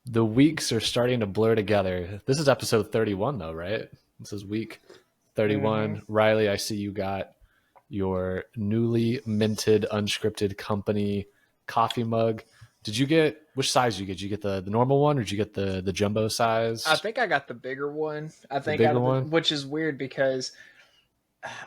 The weeks are starting to blur together. This is episode 31, though, right? This is week Mm-hmm. 31. Riley, I see you got your newly minted Unscripted Company coffee mug. Did you get which size did you get? Did you get the normal one or did you get the jumbo I size? think I got the bigger one. I The think out bigger of the, one? which is weird because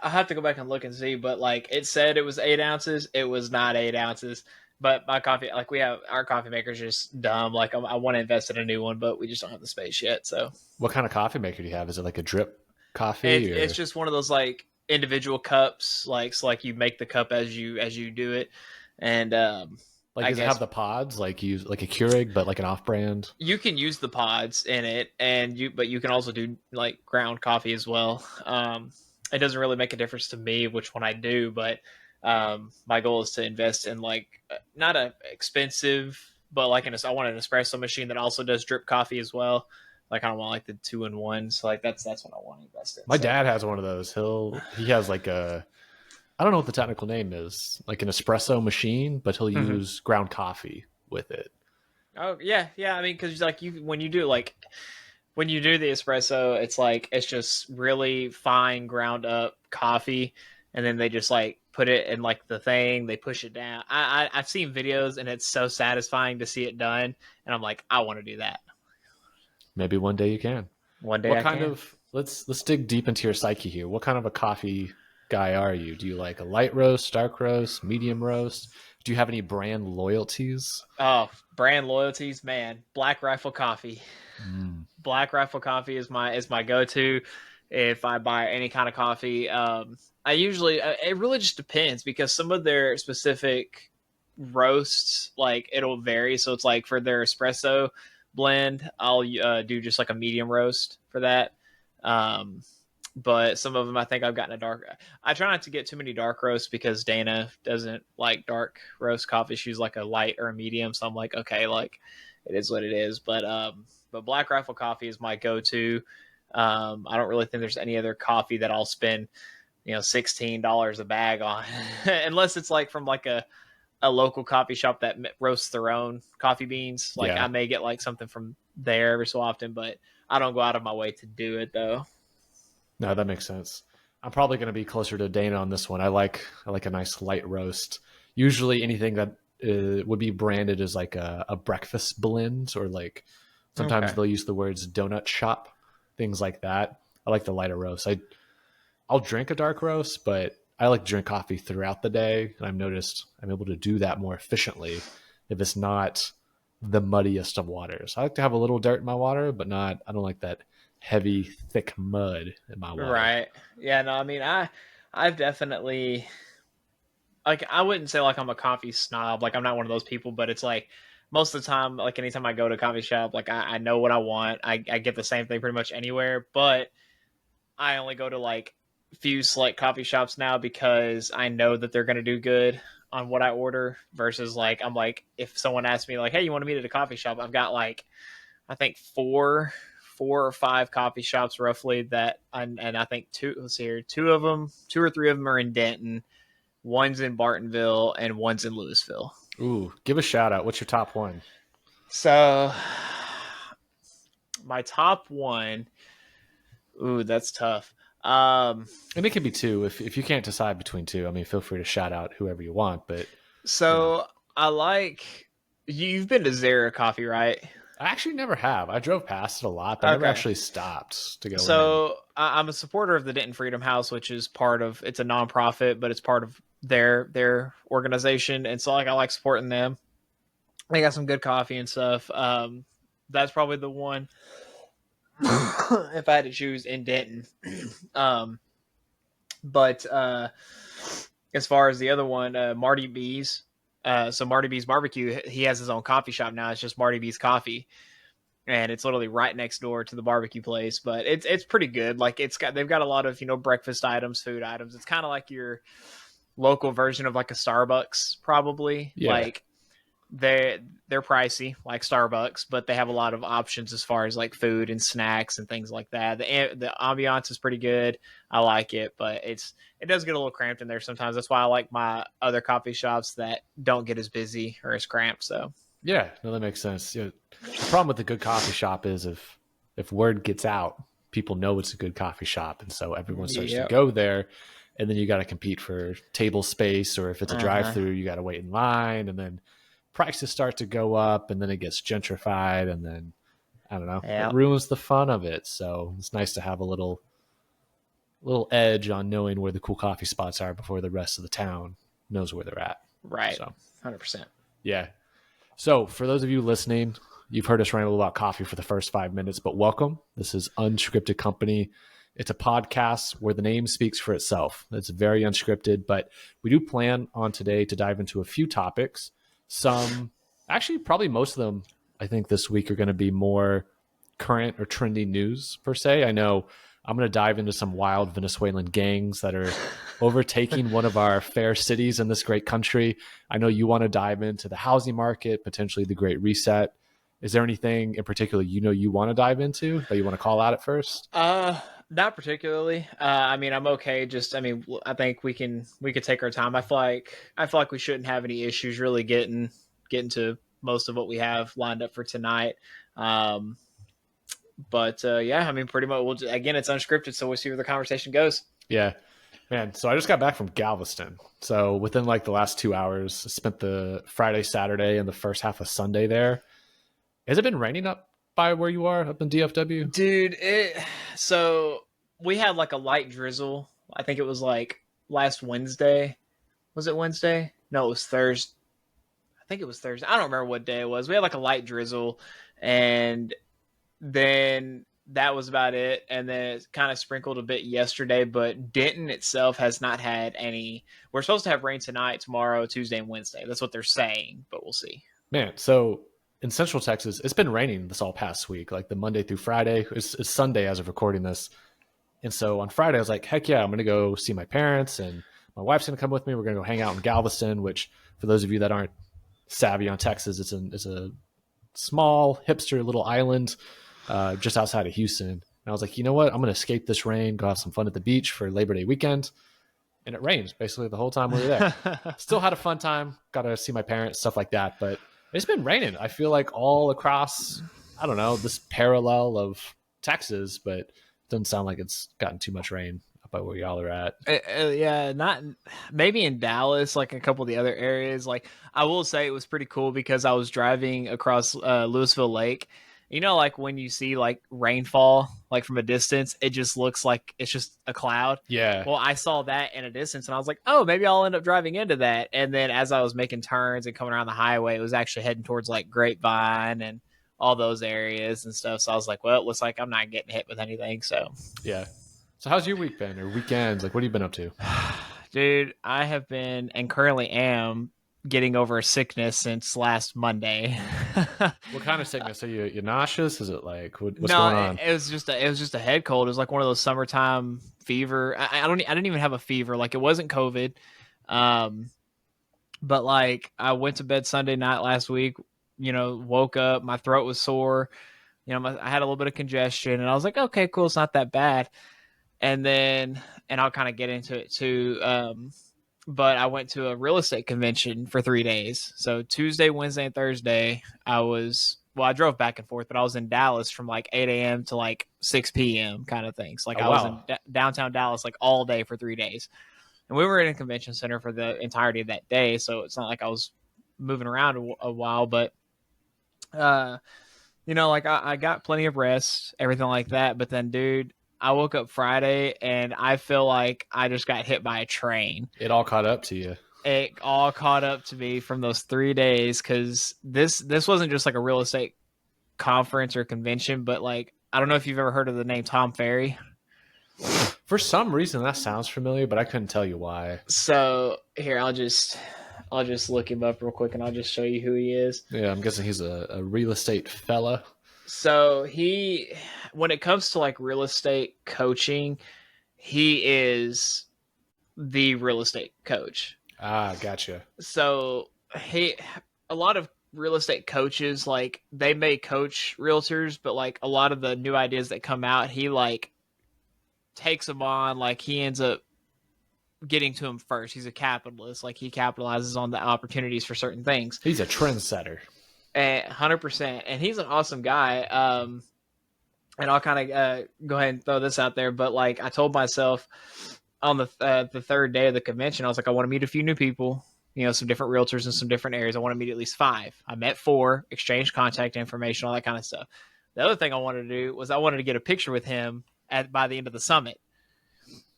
I have to go back and look and see, but like it said it was 8 ounces. It was not 8 ounces. But my coffee, like we have our coffee maker's just dumb. Like I want to invest in a new one, but we just don't have the space yet. So What kind of coffee maker do you have? Is it like a drip it's coffee it's or just one of those like individual cups, like so like you make the cup as you do it, and like I does it have guess the pods like you like a Keurig but like an off brand? you can use the pods in it, and you can also do like ground coffee as well. It doesn't really make a difference to me which one I do, but my goal is to invest in like not a expensive, but like I want an espresso machine that also does drip coffee as well. Like I don't want like the 2 in 1. So like that's what I want to invest in. My So dad has one of those. He has like a I don't know what the technical name is, like an espresso machine, but he'll Mhm. use ground coffee with it. Oh yeah, yeah. I mean, because like you when you do like when you do the espresso, it's like it's just really fine ground up coffee, and then they just like put it in like the thing. They push it down. I've seen videos, and it's so satisfying to see it done, and I'm like, I want to do that Maybe one day you can. one day. What I kind can. of let's dig deep into your psyche here. What kind of a coffee guy are you? Do you like a light roast, dark roast, medium roast? Do you have any brand loyalties? Oh, brand loyalties, man. Black Rifle Coffee. Mm. Black Rifle Coffee is my go to if I buy any kind of coffee. I usually it really just depends because some of their specific roasts like it'll vary. So it's like for their espresso blend, I'll do just like a medium roast for that. Um, but some of them I think I've gotten a dark. I try not to get too many dark roasts because Dana doesn't like dark roast coffee. She's like a light or a medium, so I'm like, okay, like it is what it is. But Black Rifle coffee is my go-to. I don't really think there's any other coffee that I'll spend $16 a bag on, unless it's like from like a local coffee shop that roasts their own coffee beans. Like I Yeah. may get like something from there every so often, but I don't go out of my way to do it though. No, that makes sense. I'm probably going to be closer to Dana on this one. I like a nice light roast. Usually anything that would be branded as like a breakfast blend or like sometimes Okay. they'll use the words donut shop, things like that. I like the lighter roast. I'll drink a dark roast, but I like to drink coffee throughout the day, and I've noticed I'm able to do that more efficiently if it's not the muddiest of waters. I like to have a little dirt in my water, but not. I don't like that heavy, thick mud in my water. Right. Yeah, no, I mean I've definitely like I wouldn't say like I'm a coffee snob. Like I'm not one of those people, but it's like most of the time, like anytime I go to a coffee shop, like I know what I want. I get the same thing pretty much anywhere, but I only go to like few select coffee shops now because I know that they're gonna do good on what I order versus like I'm like if someone asks me like, hey, you want to meet at a coffee shop? I've got like I think four or five coffee shops roughly and I think two let's see here, two or three of them are in Denton, one's in Bartonville, and one's in Louisville. Ooh, give a shout out. What's your top one? So my top one, ooh, that's tough. Um And it can be two if you can't decide between two. I mean, feel free to shout out whoever you want, but you know, so I like you've been to Zara Coffee, right? I actually never have. I drove past it a lot, but I never Okay. actually stopped to go in. So I'm a supporter of the Denton Freedom House, which is part of it's a nonprofit, but it's part of their organization, and so like I like supporting them. They got some good coffee and stuff. That's probably the one if I had to choose in Denton. um, but as far as the other one, Marty B's. So Marty B's Barbecue, he has his own coffee shop now. It's just Marty B's Coffee, and it's literally right next door to the barbecue place. But it's pretty good. Like they've got a lot of breakfast items, food items. It's kind of like your local version of like a Starbucks, probably. Yeah. Like they're pricey like Starbucks, but they have a lot of options as far as like food and snacks and things like that. The ambiance is pretty good. I like it, but it does get a little cramped in there sometimes. That's why I like my other coffee shops that don't get as busy or as cramped. So Yeah, no, that makes sense. You know, the problem with a good coffee shop is if word gets out, people know it's a good coffee shop, and so everyone starts to Yep. go there, and then you got to compete for table space, or if it's a Uh-huh. drive-through, you got to wait in line, and then prices start to go up, and then it gets gentrified, and then I don't know, it Yep. ruins the fun of it. So it's nice to have a little edge on knowing where the cool coffee spots are before the rest of the town knows where they're at. Right. So 100%. yeah. So for those of you listening, you've heard us ramble about coffee for the first 5 minutes, but welcome. This is Unscripted Company. It's a podcast where the name speaks for itself. It's very unscripted, but we do plan on today to dive into a few topics. Some, actually, probably most of them, I think this week are going to be more current or trendy news per se. I know I'm going to dive into some wild Venezuelan gangs that are overtaking one of our fair cities in this great country. I know you want to dive into the housing market, potentially the Great Reset. Is there anything in particular you want to dive into that you want to call out at first? Not particularly. I mean, I'm okay. Just, I mean, I think we could take our time. I feel like we shouldn't have any issues really getting to most of what we have lined up for tonight. Um, but yeah, I mean, pretty much. Again, it's unscripted, so we'll see where the conversation goes. Yeah, man. So I just got back from Galveston. So within like the last 2 hours, I spent the Friday, Saturday, and the first half of Sunday there. Has it been raining up by where you are up in DFW? Dude, so we had like a light drizzle. I think it was like last Wednesday. Was it Wednesday? No, it was Thursday. I think it was Thursday. I don't remember what day it was. We had like a light drizzle, and then that was about it. And then it kind of sprinkled a bit yesterday, but Denton itself has not had any. We're supposed to have rain tonight, tomorrow, Tuesday, and Wednesday. That's what they're saying, but we'll see. Man, so in Central Texas, it's been raining this all past week, like the Monday through Friday. It's Sunday as of recording this. And so on Friday, I was like, heck yeah, I'm going to go see my parents, and my wife's going to come with me. We're going to go hang out in Galveston, which for those of you that aren't savvy on Texas, it's a small hipster little island just outside of Houston. And I was like, you know what? I'm going to escape this rain, go have some fun at the beach for Labor Day weekend. And it rained basically the whole time we were there. Still had a fun time. Got to see my parents, stuff like that. But it's been raining. I feel like all across, I don't know, this parallel of Texas, but it doesn't sound like it's gotten too much rain up by where y'all are at. Yeah, not maybe in Dallas, like a couple of the other areas. Like I will say, it was pretty cool because I was driving across Louisville Lake. You know, like when you see like rainfall, like from a distance, it just looks like it's just a cloud. Yeah. Well, I saw that in a distance, and I was like, oh, maybe I'll end up driving into that. And then as I was making turns and coming around the highway, it was actually heading towards like Grapevine and all those areas and stuff. So I was like, well, it looks like I'm not getting hit with anything. So Yeah. So how's your week been or weekends? Like, what have you been up to? dude, I have been and currently am getting over a sickness since last Monday. What kind of sickness? Are you nauseous? Is it like what's No, going on? it was just a head cold. It was like one of those summertime fever. I didn't even have a fever. Like it wasn't COVID. Um, but like I went to bed Sunday night last week. You know, woke up, my throat was sore. You know, I had a little bit of congestion, and I was like, okay, cool, it's not that bad. And then, and I'll kind of get into it too. But I went to a real estate convention for 3 days. So Tuesday, Wednesday, and Thursday, I drove back and forth, but I was in Dallas from like 8 a.m. to like 6 p.m. kind of things. Like Oh I was in wow. downtown Dallas like all day for 3 days. And we were in a convention center for the entirety of that day. So it's not like I was moving around a while, but, uh, you know, like I got plenty of rest, everything like that. But then, dude, I woke up Friday and I feel like I just got hit by a train. It all caught up to you. It all caught up to me from those 3 days because this wasn't just like a real estate conference or convention, but like I don't know if you've ever heard of the name Tom Ferry. For some reason, that sounds familiar, but I couldn't tell you why. So here, I'll just look him up real quick and I'll just show you who he is. Yeah, I'm guessing he's a real estate fella. So when it comes to like real estate coaching, he is the real estate coach. Ah, gotcha. So a lot of real estate coaches, like they may coach realtors, but like a lot of the new ideas that come out, he like takes them on, like he ends up getting to him first. He's a capitalist, like he capitalizes on the opportunities for certain things. He's a trendsetter. And 100%. And he's an awesome guy. And I'll kind of go ahead and throw this out there, but like I told myself on the third day of the convention, I was like, I want to meet a few new people, you know, some different realtors in some different areas. I want to meet at least 5. I met 4, exchanged contact information, all that kind of stuff. The other thing I wanted to do was I wanted to get a picture with him by the end of the summit.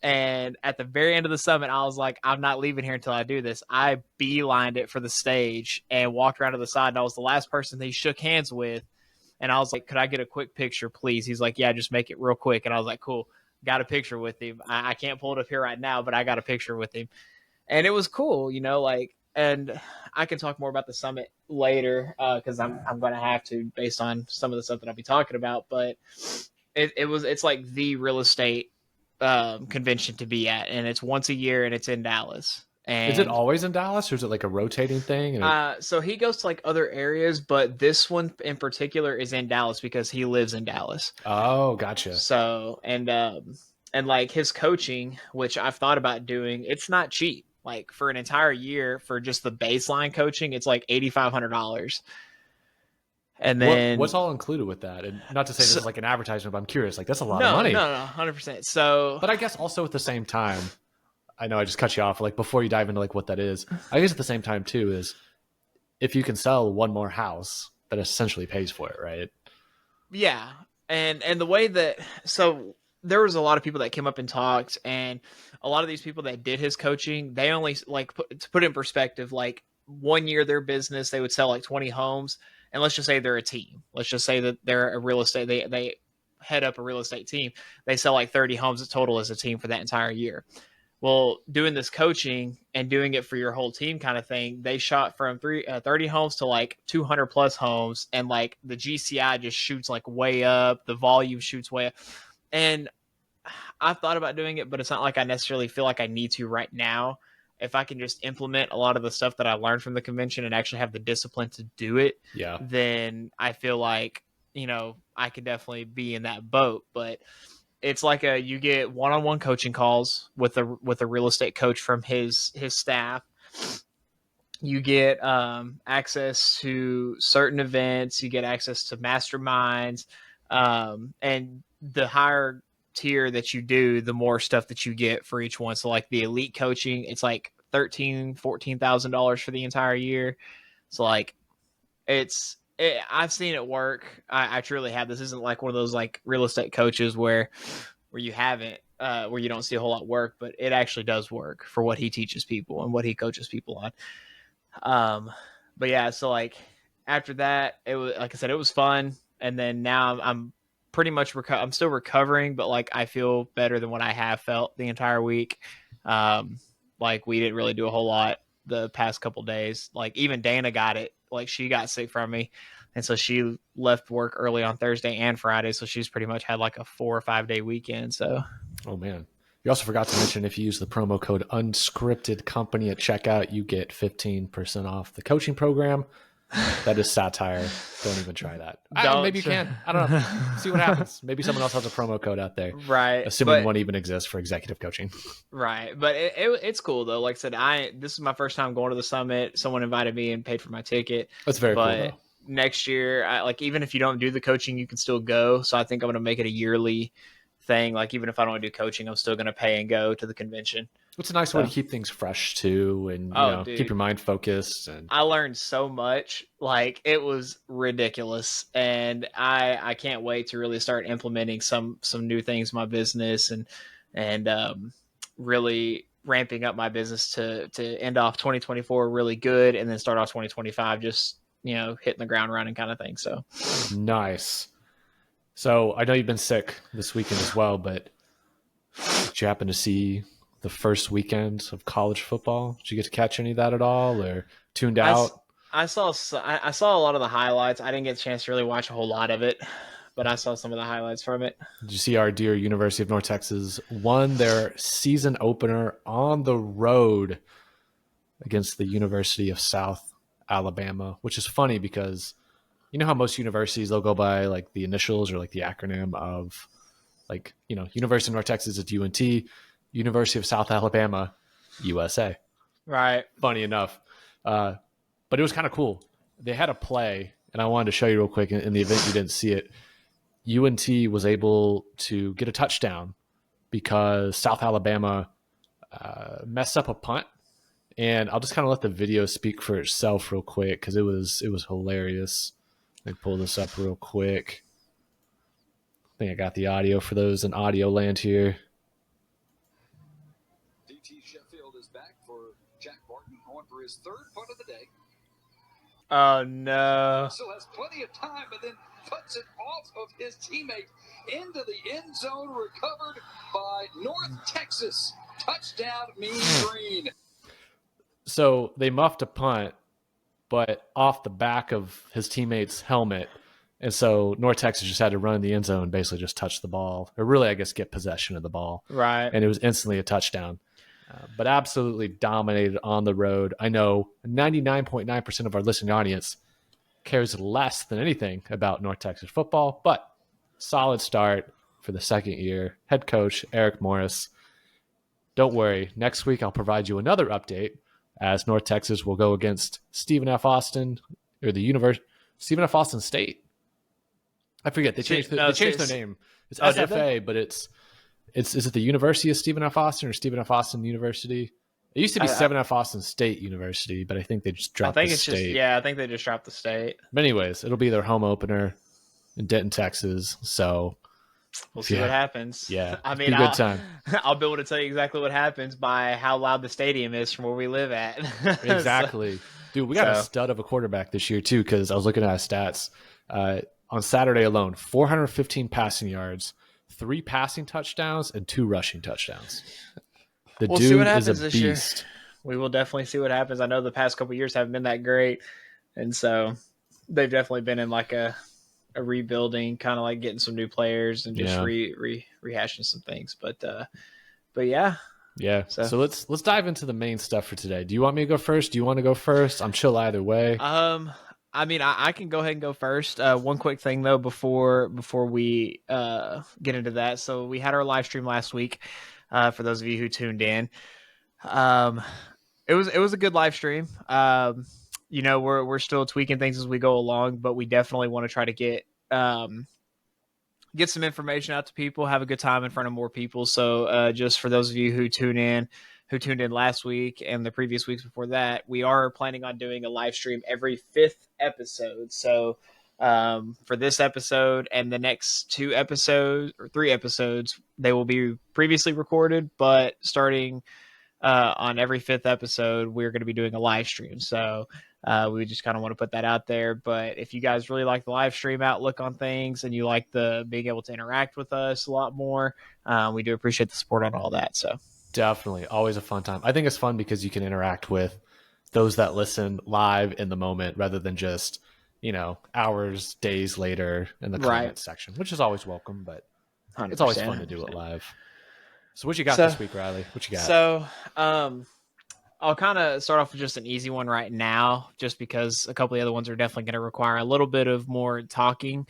And at the very end of the summit, I was like, I'm not leaving here until I do this. I beelined it for the stage and walked around to the side. And I was the last person that he shook hands with. And I was like, could I get a quick picture, please? He's like, yeah, just make it real quick. And I was like, cool. Got a picture with him. I can't pull it up here right now, but I got a picture with him. And it was cool, you know, like, and I can talk more about the summit later because I'm going to have to based on some of the stuff that I'll be talking about. But it's like the real estate convention to be at. And it's once a year and it's in Dallas. Is it And always in Dallas, or is it like a rotating thing? so he goes to like other areas, but this one in particular is in Dallas because he lives in Dallas. Oh, gotcha. So and like his coaching, which I've thought about doing, it's not cheap. Like for an entire year for just the baseline coaching, it's like $8,500. And then what's all included with that? And not to say this is like an advertisement, but I'm curious. Like that's a lot no, of money. no, 100%. So, But I guess also at the same time, I know I just cut you off. Like before you dive into like what that is, I guess at the same time too is if you can sell one more house, that essentially pays for it, right? yeah, and the way that so there was a lot of people that came up and talked, and a lot of these people that did his coaching, they only like to put it in perspective, like 1 year their business they would sell like 20 homes, and let's just say they're a team. Let's just say that they're a real estate they head up a real estate team. They sell like 30 homes total as a team for that entire year. Well, doing this coaching and doing it for your whole team kind of thing, they shot from 30 homes to like 200 plus homes. And like the GCI just shoots like way up. The volume shoots way up. And I've thought about doing it, but it's not like I necessarily feel like I need to right now. If I can just implement a lot of the stuff that I learned from the convention and actually have the discipline to do it, Yeah. then I feel like, you know, I could definitely be in that boat. But it's like you get one-on-one coaching calls with a real estate coach from his staff. You get access to certain events. You get access to masterminds, and the higher tier that you do, the more stuff that you get for each one. So like the elite coaching, it's like $14,000 for the entire year. So like I've seen it work. I truly have. This isn't like one of those like real estate coaches where you haven't where you don't see a whole lot work, but it actually does work for what he teaches people and what he coaches people on. But yeah, so like after that, it was like I said, it was fun, and then now I'm pretty much I'm still recovering, but like I feel better than what I have felt the entire week. Like we didn't really do a whole lot the past couple days. Like even Dana got it. Like she got sick from me, and so she left work early on Thursday and Friday. So she's pretty much had like a 4 or 5 day weekend. So, oh man, you also forgot to mention if you use the promo code Unscripted Company at checkout, you get 15% off the coaching program. That is satire. Don't even try that. Maybe you can. I don't know. See what happens. Maybe someone else has a promo code out there. Right. Assuming one even exists for executive coaching. Right. But it's cool though. Like I said, this is my first time going to the summit. Someone invited me and paid for my ticket. That's very cool though. Next year, like even if you don't do the coaching, you can still go. So I think I'm going to make it a yearly thing. Like even if I don't do coaching, I'm still going to pay and go to the convention. It's a nice way to keep things fresh too, and keep your mind focused. And I learned so much. Like it was ridiculous, and I can't wait to really start implementing some new things in my business and really ramping up my business to end off 2024 really good, and then start off 2025 just hitting the ground running kind of thing. So nice. So I know you've been sick this weekend as well, but did you happen to see the first weekend of college football? Did you get to catch any of that at all, or tuned out? I saw a lot of the highlights. I didn't get a chance to really watch a whole lot of it, but I saw some of the highlights from it. Did you see our dear University of North Texas won their season opener on the road against the University of South Alabama, which is funny because you know how most universities, they'll go by like the initials or like the acronym of like, University of North Texas is UNT, University of South Alabama, USA. Right. Funny enough. But it was kind of cool. They had a play, and I wanted to show you real quick in the event you didn't see it. UNT was able to get a touchdown because South Alabama messed up a punt. And I'll just kind of let the video speak for itself real quick because it was hilarious. Let me pull this up real quick. I think I got the audio for those in audio land here. DT Sheffield is back for Jack Barton on for his third punt of the day. Oh, no. Still has plenty of time, but then puts it off of his teammate into the end zone, recovered by North Texas. Touchdown, Mean Green. So they muffed a punt, but off the back of his teammate's helmet. And so North Texas just had to run in the end zone and basically just touch the ball, or really, I guess, get possession of the ball. Right. And it was instantly a touchdown. But absolutely dominated on the road. I know 99.9% of our listening audience cares less than anything about North Texas football, but solid start for the second year. Head coach Eric Morris. Don't worry, next week I'll provide you another update as North Texas will go against Stephen F. Austin, or the Stephen F. Austin State. I forget, they changed their name. It's SFA, but is it the University of Stephen F. Austin or Stephen F. Austin University? It used to be Stephen F. Austin State University, but I think they just dropped the state. I think they just dropped the state. But anyways, it'll be their home opener in Denton, Texas. So we'll see what happens. Yeah, I mean, a good time. I'll be able to tell you exactly what happens by how loud the stadium is from where we live at. Exactly. Dude, we got a stud of a quarterback this year too, because I was looking at his stats. On Saturday alone, 415 passing yards, 3 passing touchdowns, and 2 rushing touchdowns. We'll dude see what happens is a this beast. Year. We will definitely see what happens. I know the past couple of years haven't been that great, and so they've definitely been in like a rebuilding, kind of like getting some new players and just rehashing some things. But yeah. Yeah. So let's dive into the main stuff for today. Do you want me to go first? Do you want to go first? I'm chill either way. I mean, I can go ahead and go first. One quick thing though, before we get into that. So we had our live stream last week. For those of you who tuned in, it was a good live stream. We're still tweaking things as we go along, but we definitely want to try to get some information out to people, have a good time in front of more people. So just for those of you who tuned in last week and the previous weeks before that, we are planning on doing a live stream every 5th episode. So for this episode and the next 2 episodes or 3 episodes, they will be previously recorded, but starting on every 5th episode, we're going to be doing a live stream. So we just kind of want to put that out there. But if you guys really like the live stream outlook on things and you like the being able to interact with us a lot more, we do appreciate the support on all that. So definitely always a fun time. I think it's fun because you can interact with those that listen live in the moment rather than just, hours, days later in the comment section, which is always welcome, but 100%. It's always fun to do it live. So what you got this week, Riley? What you got? So I'll kind of start off with just an easy one right now, just because a couple of the other ones are definitely going to require a little bit of more talking.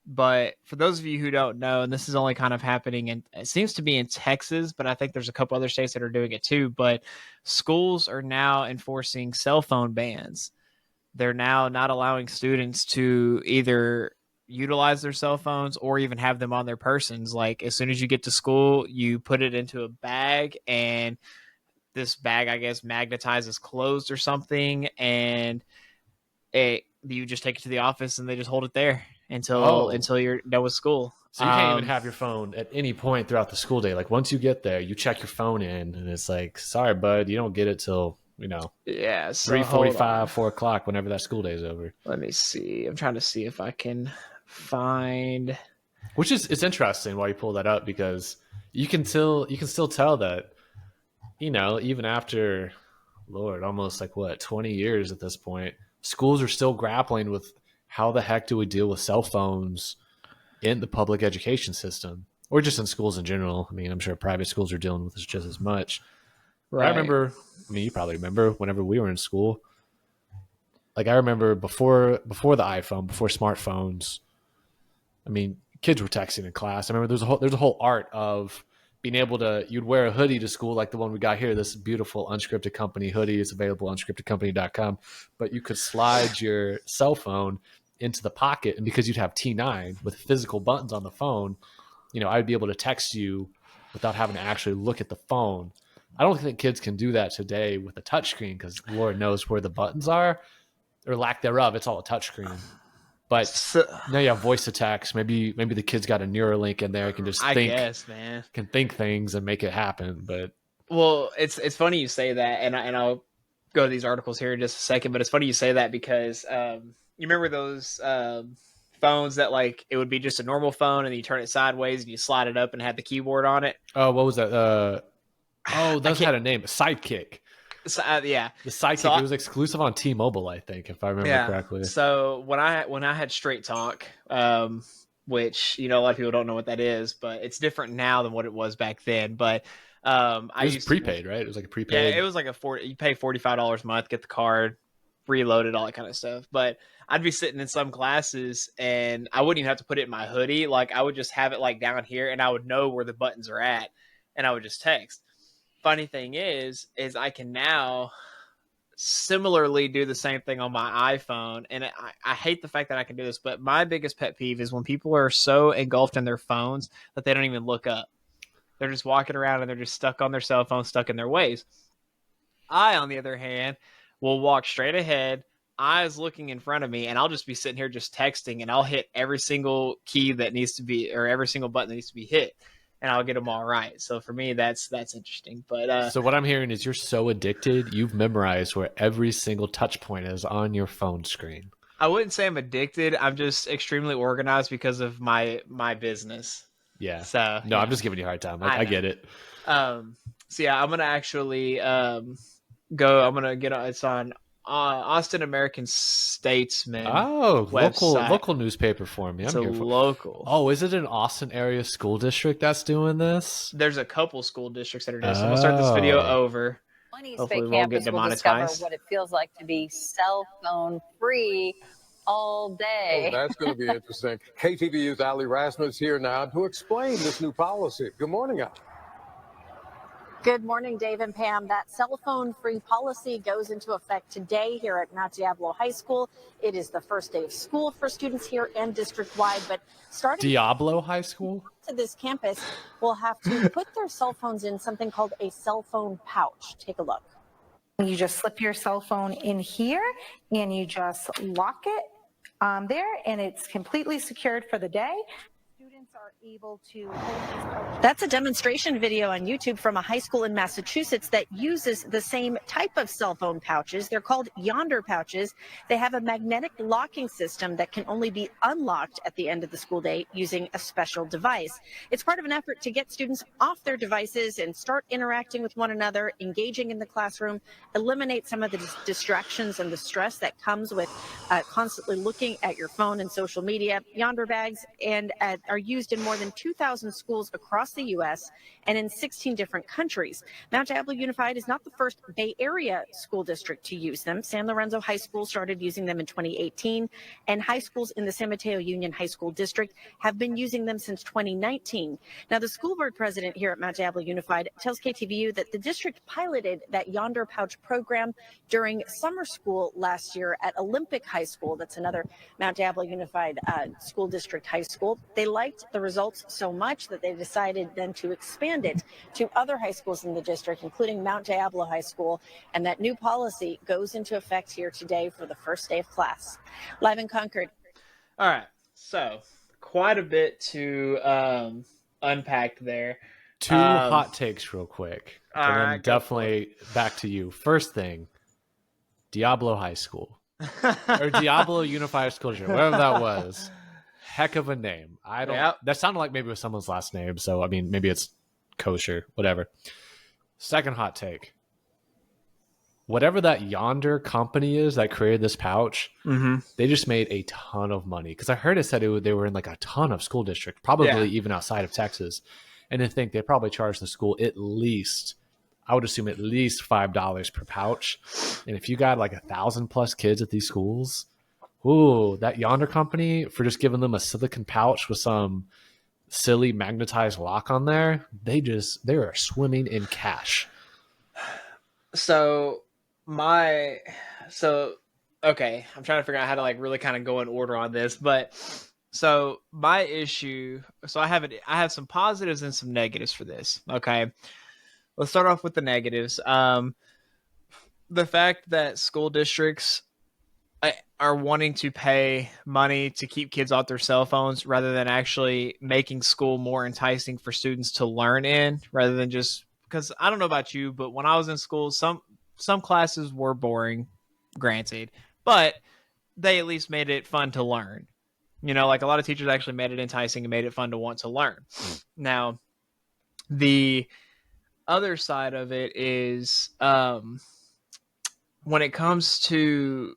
But for those of you who don't know, and this is only kind of happening, and it seems to be in Texas, but I think there's a couple other states that are doing it too, but schools are now enforcing cell phone bans. They're now not allowing students to either utilize their cell phones or even have them on their persons. Like as soon as you get to school, you put it into a bag, and this bag, I guess, magnetizes closed or something, and you just take it to the office and they just hold it there until you're done with school. So you can't even have your phone at any point throughout the school day. Like once you get there, you check your phone in, and it's like, sorry, bud, you don't get it till 3:45, 4 o'clock, whenever that school day is over. Let me see. I'm trying to see if I can find. Which is it's interesting why you pull that up, because you can still tell that, even after, Lord, almost 20 years at this point, schools are still grappling with how the heck do we deal with cell phones in the public education system, or just in schools in general. I mean, I'm sure private schools are dealing with this just as much. Right. You probably remember whenever we were in school. Like I remember before the iPhone, before smartphones, I mean, kids were texting in class. I remember there's a whole art of being able to, you'd wear a hoodie to school like the one we got here, this beautiful Unscripted Company hoodie. It's available on unscriptedcompany.com. But you could slide your cell phone into the pocket, and because you'd have T9 with physical buttons on the phone, I'd be able to text you without having to actually look at the phone. I don't think kids can do that today with a touchscreen because Lord knows where the buttons are, or lack thereof. It's all a touchscreen. But now you have voice to text. Maybe the kid's got a Neuralink in there. Can just can think things and make it happen. But it's funny you say that, and I'll go to these articles here in just a second. But it's funny you say that because you remember those phones that like it would be just a normal phone and you turn it sideways and you slide it up and had the keyboard on it. Oh, what was that? Those had a name, a Sidekick. Yeah, the Sidekick. It was exclusive on T-Mobile, I think, if I remember correctly. So when I had Straight Talk, which a lot of people don't know what that is, but it's different now than what it was back then. But it was prepaid, right? It was like a prepaid. Yeah, it was like you pay $45 a month, get the card, reload it, all that kind of stuff. But I'd be sitting in some classes and I wouldn't even have to put it in my hoodie. Like I would just have it like down here and I would know where the buttons are at and I would just text. Funny thing is I can now similarly do the same thing on my iPhone. And I hate the fact that I can do this, but my biggest pet peeve is when people are so engulfed in their phones that they don't even look up. They're just walking around and they're just stuck on their cell phone, stuck in their ways. I, on the other hand, will walk straight ahead, eyes looking in front of me, and I'll just be sitting here just texting, and I'll hit every single key that needs to be, or every single button that needs to be hit, and I'll get them all right. So for me, that's interesting. But so what I'm hearing is you're so addicted, you've memorized where every single touch point is on your phone screen. I wouldn't say I'm addicted. I'm just extremely organized because of my business. Yeah. So no, I'm just giving you a hard time. I get it. So yeah, I'm gonna actually go. I'm gonna get on. It's on Austin American Statesman. Oh, local newspaper for me. It's local. Oh, is it an Austin area school district that's doing this? There's a couple school districts that are doing this. So I'm gonna start this video over. East Bay campus will discover what it feels like to be cell phone free all day. Oh, that's going to be interesting. KTVU's Ali Rasmus here now to explain this new policy. Good morning, Ali. Good morning, Dave and Pam. That cell phone free policy goes into effect today here at Mount Diablo High School. It is the first day of school for students here and district-wide, but starting Diablo High School to this campus will have to put their cell phones in something called a cell phone pouch. Take a look. You just slip your cell phone in here and you just lock it there, and it's completely secured for the day. Students are able to hold. That's a demonstration video on YouTube from a high school in Massachusetts that uses the same type of cell phone pouches. They're called Yonder pouches. They have a magnetic locking system that can only be unlocked at the end of the school day using a special device. It's part of an effort to get students off their devices and start interacting with one another, engaging in the classroom, eliminate some of the distractions and the stress that comes with constantly looking at your phone and social media. Yonder bags are used in more than 2,000 schools across the U.S. and in 16 different countries. Mount Diablo Unified is not the first Bay Area school district to use them. San Lorenzo High School started using them in 2018, and high schools in the San Mateo Union High School District have been using them since 2019. Now, the school board president here at Mount Diablo Unified tells KTVU that the district piloted that Yonder Pouch program during summer school last year at Olympic High School. That's another Mount Diablo Unified school district high school. They liked the results so much that they decided then to expand it to other high schools in the district, including Mount Diablo High School. And that new policy goes into effect here today for the first day of class. Live in Concord. All right. So quite a bit to unpack there. Two hot takes real quick. All and then right, definitely back to you. First thing, Diablo High School. Or Diablo Unified School District, whatever that was. Heck of a name. That sounded like maybe it was someone's last name, so I mean maybe it's kosher, whatever. Second hot take. Whatever that Yonder company is that created this pouch, they just made a ton of money. Because I heard it said they were in like a ton of school districts, probably even outside of Texas. And I think they probably charged the school at least $5 per pouch. And if you got like 1,000+ kids at these schools, ooh, that Yonder company for just giving them a silicone pouch with some silly magnetized lock on there, they are swimming in cash. So okay, I'm trying to figure out how to like really kind of go in order on this, but so my issue, so I have some positives and some negatives for this. Okay. Let's start off with the negatives. The fact that school districts are wanting to pay money to keep kids off their cell phones rather than actually making school more enticing for students to learn in, rather than just, because I don't know about you, but when I was in school, some classes were boring, granted, but they at least made it fun to learn. You know, like a lot of teachers actually made it enticing and made it fun to want to learn. Now, the other side of it is when it comes to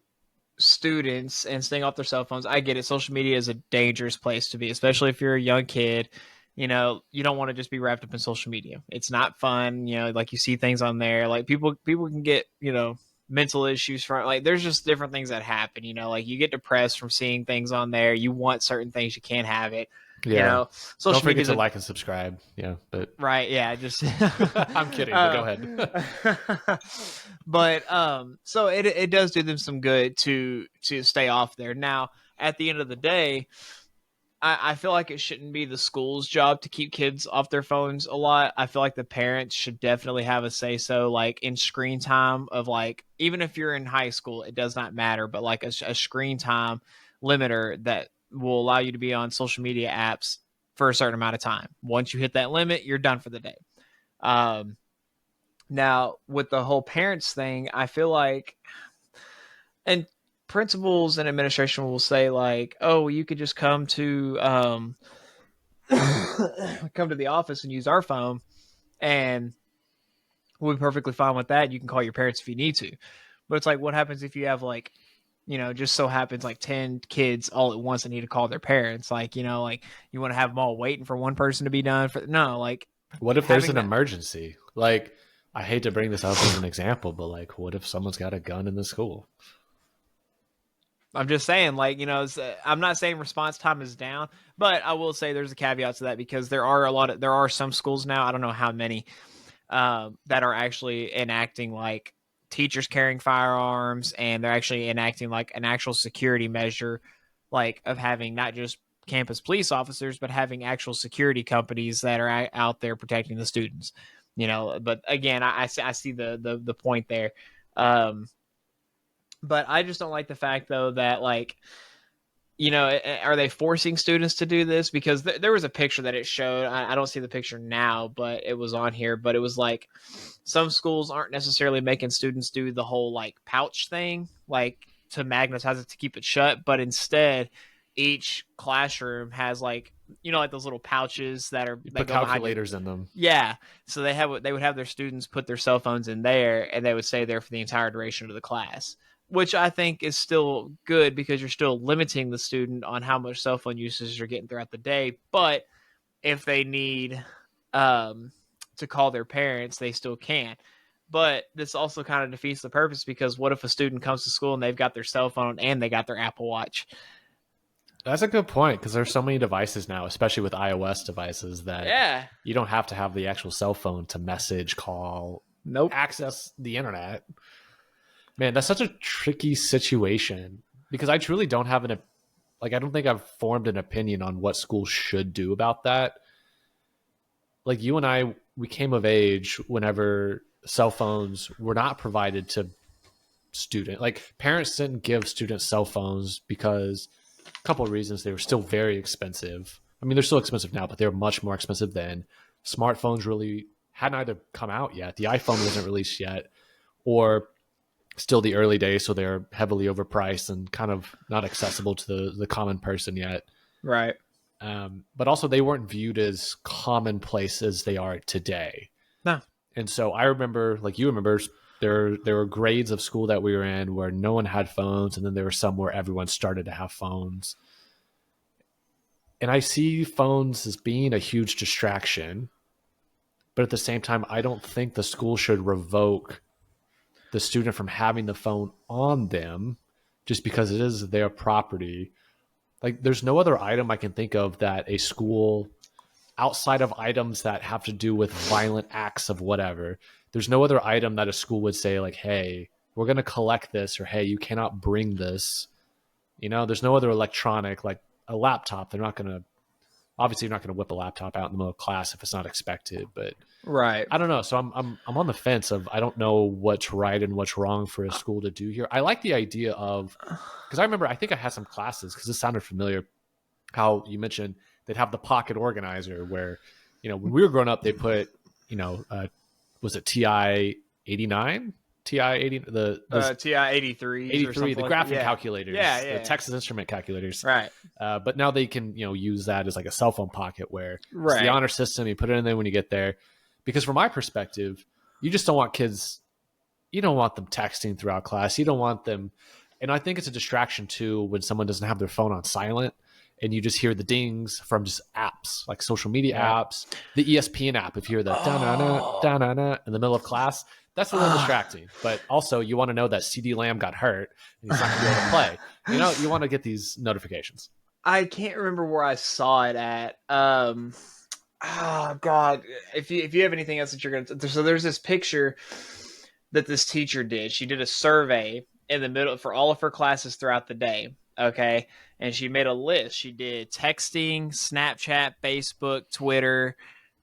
students and staying off their cell phones, I get it. Social media is a dangerous place to be, especially if you're a young kid. You know, you don't want to just be wrapped up in social media. It's not fun. You know, like you see things on there, like people can get, you know, mental issues from, like, there's just different things that happen, you know, like you get depressed from seeing things on there. You want certain things, you can't have it. Yeah. You know, social don't forget media to like and subscribe. Yeah, but right. Yeah, just I'm kidding, but go ahead. But so it does do them some good to stay off there. Now, at the end of the day, I feel like it shouldn't be the school's job to keep kids off their phones a lot. I feel like the parents should definitely have a say so, like in screen time of, like, even if you're in high school, it does not matter, but like a screen time limiter that will allow you to be on social media apps for a certain amount of time. Once you hit that limit, you're done for the day. Now, with the whole parents thing, I feel like, and principals and administration will say, like, oh, you could just come to come to the office and use our phone, and we'll be perfectly fine with that. You can call your parents if you need to. But it's like, what happens if you have, like, you know, just so happens like 10 kids all at once that need to call their parents? Like, you know, like, you want to have them all waiting for one person to be done for, no, like, what if there's an emergency? Like, I hate to bring this up as an example, but like, what if someone's got a gun in the school? I'm just saying, like, you know, I'm not saying response time is down, but I will say there's a caveat to that, because there are some schools now, I don't know how many, that are actually enacting like teachers carrying firearms, and they're actually enacting like an actual security measure, like of having not just campus police officers, but having actual security companies that are out there protecting the students. You know, but again, I see the point there. But I just don't like the fact, though, that, like, you know, are they forcing students to do this? Because there was a picture that it showed. I don't see the picture now, but it was on here. But it was like, some schools aren't necessarily making students do the whole like pouch thing, like to magnetize it to keep it shut. But instead, each classroom has, like, you know, like those little pouches that put calculators in them. Yeah. So they would have their students put their cell phones in there, and they would stay there for the entire duration of the class, which I think is still good, because you're still limiting the student on how much cell phone usage you're getting throughout the day. But if they need to call their parents, they still can. But this also kind of defeats the purpose, because what if a student comes to school and they've got their cell phone and they got their Apple Watch? That's a good point, because there's so many devices now, especially with iOS devices, that you don't have to have the actual cell phone to message, call, access the internet. Man, that's such a tricky situation, because I truly don't have I don't think I've formed an opinion on what schools should do about that. Like, you and I, we came of age whenever cell phones were not provided to students. Like, parents didn't give students cell phones because a couple of reasons. They were still very expensive. I mean, they're still expensive now, but they were much more expensive then. Smartphones really hadn't either come out yet. The iPhone wasn't released yet, or still the early days, so they're heavily overpriced and kind of not accessible to the common person yet. Right. But also, they weren't viewed as commonplace as they are today. No. And so I remember, like you remember, there were grades of school that we were in where no one had phones, and then there were some where everyone started to have phones. And I see phones as being a huge distraction, but at the same time, I don't think the school should revoke the student from having the phone on them just because it is their property. Like, there's no other item I can think of that a school outside of items that have to do with violent acts of whatever, there's no other item that a school would say like, hey, we're going to collect this, or hey, you cannot bring this. There's no other electronic, like a laptop. They're not going to, obviously you're not going to whip a laptop out in the middle of class if it's not expected, but Right. I don't know. So I'm on the fence of, I don't know what's right and what's wrong for a school to do here. I like the idea of, because I remember, I think I had some classes, because this sounded familiar, how you mentioned they'd have the pocket organizer where, when we were growing up, they put, was it TI 89? TI 80, the TI 83, 83, the graphing calculators, yeah, the Texas Instrument calculators, right? But now they can use that as like a cell phone pocket where it's Right. the honor system. You put it in there when you get there, because from my perspective, you just don't want kids. You don't want them texting throughout class. You don't want them, and I think it's a distraction too when someone doesn't have their phone on silent. And you just hear the dings from just apps, like social media apps, the ESPN app. If you hear the da-na-na, da-na-na in the middle of class, that's a little distracting. But also, you want to know that CD Lamb got hurt and he's not going to be able to play. You want to get these notifications. I can't remember where I saw it at. Oh God! If you have anything else that you're gonna, so there's this picture that this teacher did. She did a survey in the middle for all of her classes throughout the day. Okay. And she made a list. She did texting, Snapchat, Facebook, Twitter,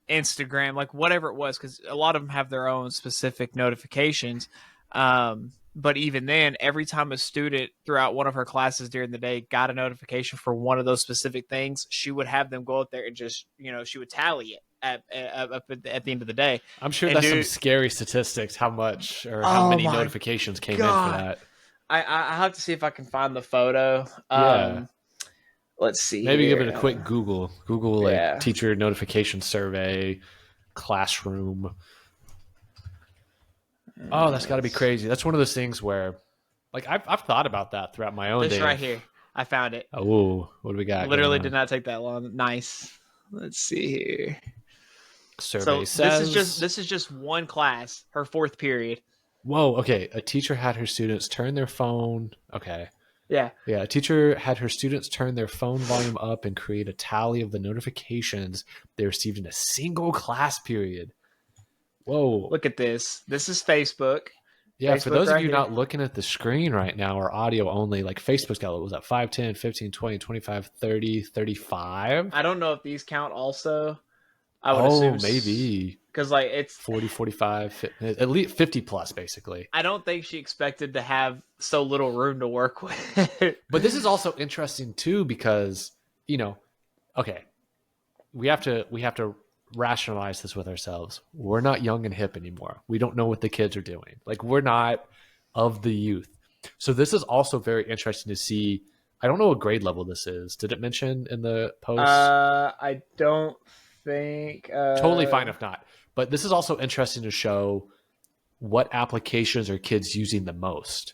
Instagram, like whatever it was, because a lot of them have their own specific notifications. But even then, every time a student throughout one of her classes during the day got a notification for one of those specific things, she would have them go out there and just, she would tally it at the end of the day. I'm sure that's some scary statistics, how much or how many notifications came in for that. I have to see if I can find the photo. Let's see. Maybe here. give it a quick Google. Google like teacher notification survey, classroom. Oh, that's got to be crazy. That's one of those things where, like, I've thought about that throughout my own day. This right here. I found it. Oh, what do we got? Literally did not take that long. Nice. Let's see here. Survey so says this is just one class, her fourth period. Whoa, okay. A teacher had her students turn their phone. Okay. Yeah. Yeah, a teacher had her students turn their phone volume up and create a tally of the notifications they received in a single class period. Whoa. Look at this. This is Facebook. Yeah, Facebook for those of you here. not looking at the screen right now or audio only, like Facebook's got, what was that, 5, 10, 15, 20, 25, 30, 35? I don't know if these count also. I would assume maybe. Because like it's 40, 45, at least 50 plus basically. I don't think she expected to have so little room to work with. But this is also interesting too because, okay, we have to rationalize this with ourselves. We're not young and hip anymore. We don't know what the kids are doing. Like, we're not of the youth. So this is also very interesting to see. I don't know what grade level this is. Did it mention in the post? I don't think. Totally fine if not. But this is also interesting to show what applications are kids using the most.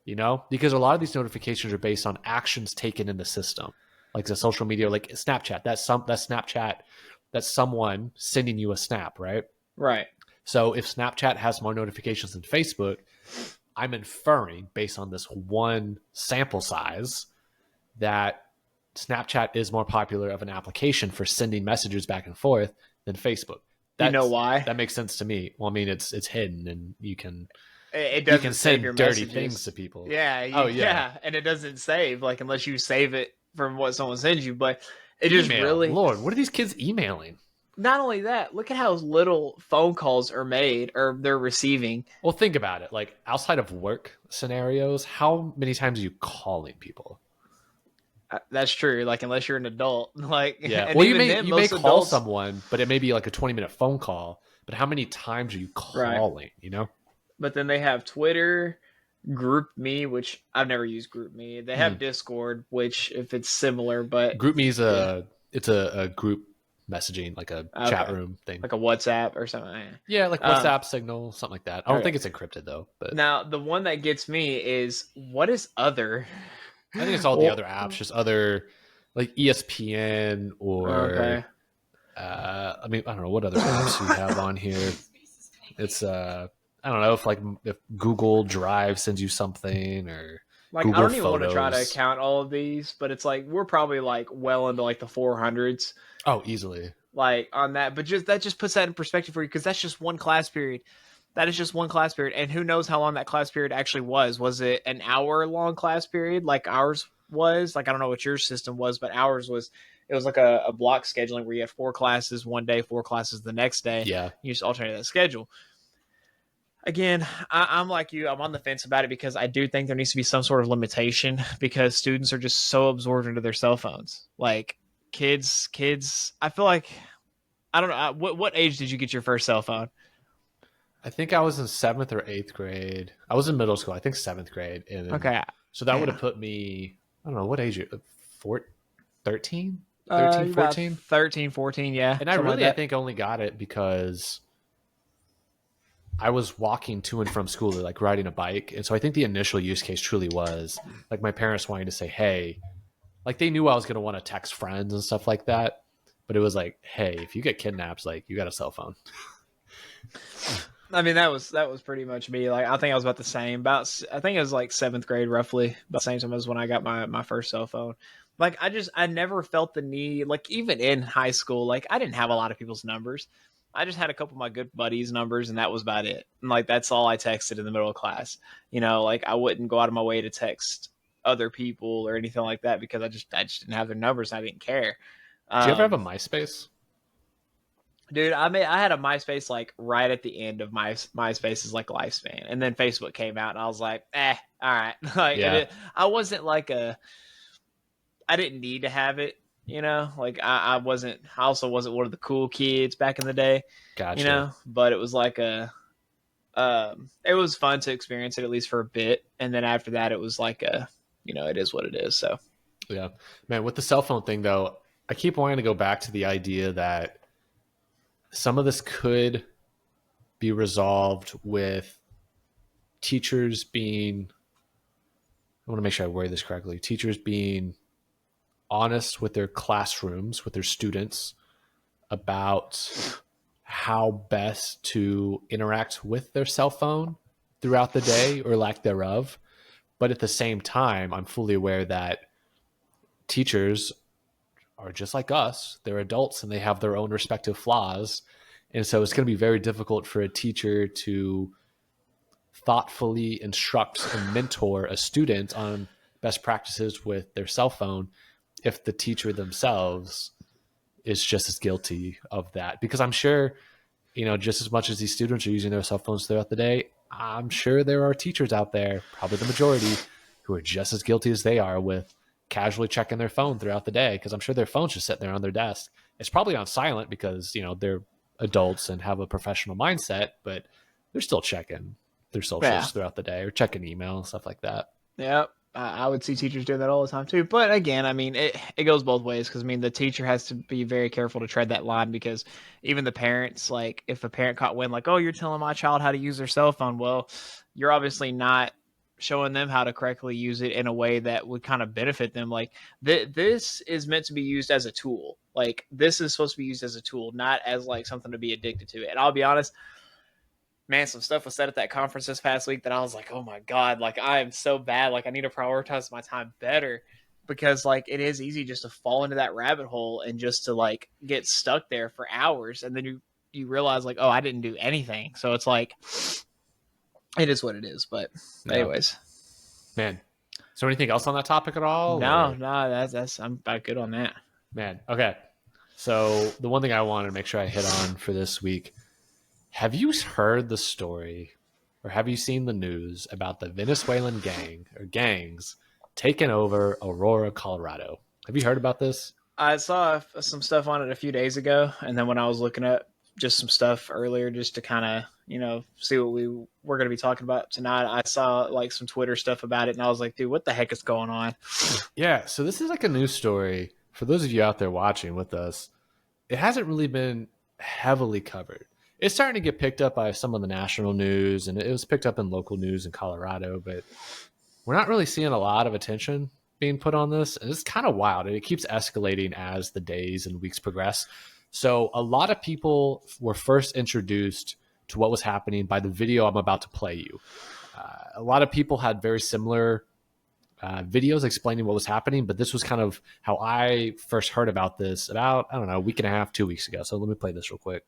Because a lot of these notifications are based on actions taken in the system, like the social media, like Snapchat. That's Snapchat. That's someone sending you a snap, right? Right. So if Snapchat has more notifications than Facebook, I'm inferring based on this one sample size that Snapchat is more popular of an application for sending messages back and forth than Facebook. You know why? That makes sense to me. Well, I mean, it's hidden and you can doesn't send your dirty messages. things to people. Yeah. Yeah. And it doesn't save, like, unless you save it from what someone sends you. But it just really. Lord, what are these kids emailing? Not only that, look at how little phone calls are made or they're receiving. Well, think about it. Like, outside of work scenarios, how many times are you calling people? That's true. Like, unless you're an adult, like, yeah. And Well, even you may call adults, someone, but it may be like a 20-minute phone call. But how many times are you calling? Right. But then they have Twitter, GroupMe, which I've never used GroupMe. They have Discord, which if it's similar, but GroupMe is it's a group messaging, like a chat room thing, like a WhatsApp or something. Yeah, like WhatsApp, Signal, something like that. I don't think it's encrypted though. But now the one that gets me is what is other. I think it's all the other apps, just other like ESPN or I mean, I don't know what other apps you have on here. It's I don't know if Google Drive sends you something or like Google I don't even Photos. want to try to count all of these, but it's like we're probably like well into like the 400s. Oh, easily. like on that. But that just puts that in perspective for you, because that's just one class period. That is just one class period, and who knows how long that class period actually was. Was it an hour-long class period like ours was? Like, I don't know what your system was, but ours was, it was like a block scheduling where you had 4 classes one day, 4 classes the next day. Yeah. You just alternate that schedule. Again, I'm like you. I'm on the fence about it, because I do think there needs to be some sort of limitation, because students are just so absorbed into their cell phones. Like kids, I feel like, I don't know. What age did you get your first cell phone? I think I was in 7th or 8th grade. I was in middle school. I think 7th grade. And then, Okay. so that would have put me, I don't know, what age? 13? 13, 14? 13, 14, yeah. And I think only got it because I was walking to and from school, like riding a bike. And so I think the initial use case truly was like my parents wanting to say, hey, like they knew I was going to want to text friends and stuff like that. But it was like, hey, if you get kidnapped, like you got a cell phone. I mean, that was pretty much me. Like, I think I was about the same. I think it was like 7th grade, roughly, about the same time as when I got my first cell phone. Like, I never felt the need, like, even in high school, like, I didn't have a lot of people's numbers. I just had a couple of my good buddies' numbers, and that was about it. And, like, that's all I texted in the middle of class. You know, like, I wouldn't go out of my way to text other people or anything like that, because I just didn't have their numbers. And I didn't care. Did you ever have a MySpace? Dude, I had a MySpace like right at the end of my MySpace's like lifespan, and then Facebook came out, and I was like, all right. Like, Yeah. I wasn't like I didn't need to have it, you know. Like I also wasn't one of the cool kids back in the day, Gotcha. you know. But it was like it was fun to experience it at least for a bit, and then after that, it was like it is what it is. So yeah, man. With the cell phone thing though, I keep wanting to go back to the idea that some of this could be resolved with teachers being, I want to make sure I word this correctly, teachers being honest with their classrooms, with their students about how best to interact with their cell phone throughout the day or lack thereof. But at the same time, I'm fully aware that teachers are just like us. They're adults and they have their own respective flaws. And so it's going to be very difficult for a teacher to thoughtfully instruct and mentor a student on best practices with their cell phone if the teacher themselves is just as guilty of that. Because I'm sure, just as much as these students are using their cell phones throughout the day, I'm sure there are teachers out there, probably the majority, who are just as guilty as they are with casually checking their phone throughout the day, because I'm sure their phone's just sitting there on their desk. It's probably on silent because, they're adults and have a professional mindset, but they're still checking their socials throughout the day or checking email and stuff like that. Yeah, I would see teachers doing that all the time too. But again, I mean, it goes both ways, because I mean, the teacher has to be very careful to tread that line, because even the parents, like if a parent caught wind, like, oh, you're telling my child how to use their cell phone. Well, you're obviously not showing them how to correctly use it in a way that would kind of benefit them. Like this is meant to be used as a tool. Like this is supposed to be used as a tool, not as like something to be addicted to. And I'll be honest, man, some stuff was said at that conference this past week that I was like, oh my God, like I am so bad. Like I need to prioritize my time better, because like it is easy just to fall into that rabbit hole and just to like get stuck there for hours. And then you realize like, oh, I didn't do anything. So it's like, it is what it is. But anyways, man, is there anything else on that topic at all? No, that's I'm about good on that. Man, okay. So the one thing I wanted to make sure I hit on for this week, have you heard the story or have you seen the news about the Venezuelan gangs taking over Aurora, Colorado? Have you heard about this? I saw some stuff on it a few days ago, and then when I was looking at just some stuff earlier just to kind of, see what we were going to be talking about tonight, I saw like some Twitter stuff about it, and I was like, dude, what the heck is going on? Yeah, so this is like a news story. For those of you out there watching with us, it hasn't really been heavily covered. It's starting to get picked up by some of the national news, and it was picked up in local news in Colorado, but we're not really seeing a lot of attention being put on this. And it's kind of wild, and it keeps escalating as the days and weeks progress. So a lot of people were first introduced to what was happening by the video I'm about to play you. A lot of people had very similar videos explaining what was happening, but this was kind of how I first heard about this about, I don't know, a week and a half, 2 weeks ago. So let me play this real quick.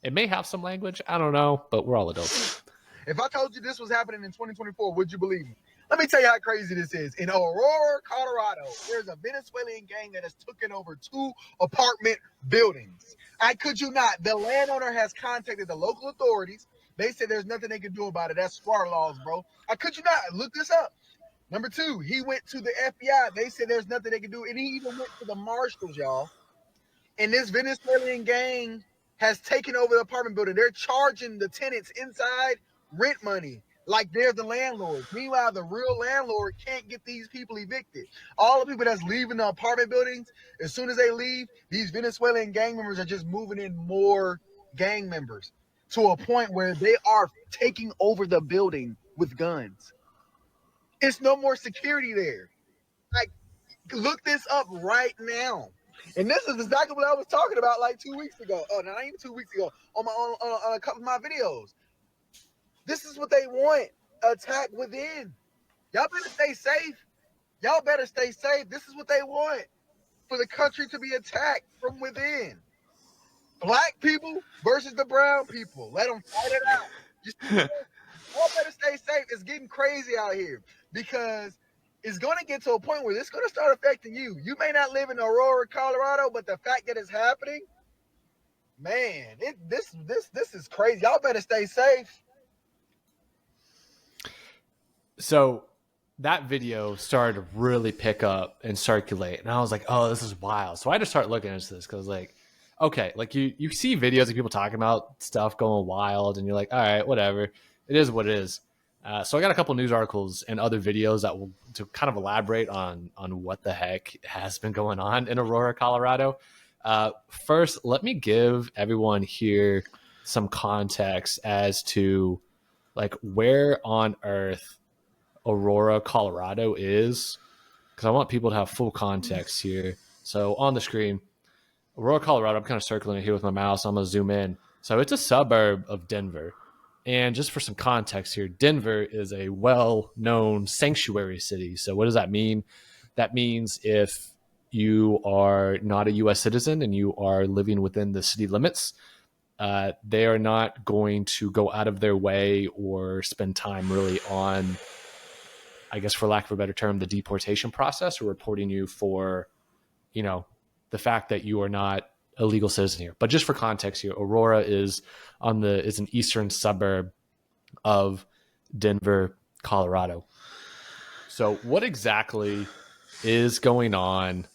It may have some language. I don't know, but we're all adults. If I told you this was happening in 2024, would you believe me? Let me tell you how crazy this is. In Aurora, Colorado, there's a Venezuelan gang that has taken over 2 apartment buildings. I kid you not. The landowner has contacted the local authorities. They said there's nothing they can do about it. That's squatter laws, bro. I kid you not. Look this up. Number 2, he went to the FBI. They said there's nothing they can do. And he even went to the marshals, y'all. And this Venezuelan gang has taken over the apartment building. They're charging the tenants inside rent money like they're the landlord. Meanwhile, the real landlord can't get these people evicted. All the people that's leaving the apartment buildings, as soon as they leave, these Venezuelan gang members are just moving in more gang members to a point where they are taking over the building with guns. It's no more security there. Like, look this up right now. And this is exactly what I was talking about like 2 weeks ago. Oh, not even 2 weeks ago on a couple of my videos. This is what they want. Attack within. Y'all better stay safe. Y'all better stay safe. This is what they want. For the country to be attacked from within. Black people versus the brown people. Let them fight it out. Y'all better stay safe. It's getting crazy out here. Because it's going to get to a point where it's going to start affecting you. You may not live in Aurora, Colorado, but the fact that it's happening, man, this is crazy. Y'all better stay safe. So that video started to really pick up and circulate, and I was like, oh, this is wild. So I had to start looking into this because, like, okay, like you see videos of people talking about stuff going wild, and you're like, all right, whatever. It is what it is. So I got a couple news articles and other videos that will to kind of elaborate on what the heck has been going on in Aurora, Colorado. First, let me give everyone here some context as to like where on earth Aurora, Colorado is, because I want people to have full context here. So on the screen, Aurora, Colorado, I'm kind of circling it here with my mouse. I'm going to zoom in. So it's a suburb of Denver. And just for some context here, Denver is a well-known sanctuary city. So what does that mean? That means if you are not a U.S. citizen and you are living within the city limits, they are not going to go out of their way or spend time really on, I guess for lack of a better term, the deportation process or reporting you for, you know, the fact that you are not a legal citizen here. But just for context here, Aurora is an eastern suburb of Denver, Colorado. So what exactly is going on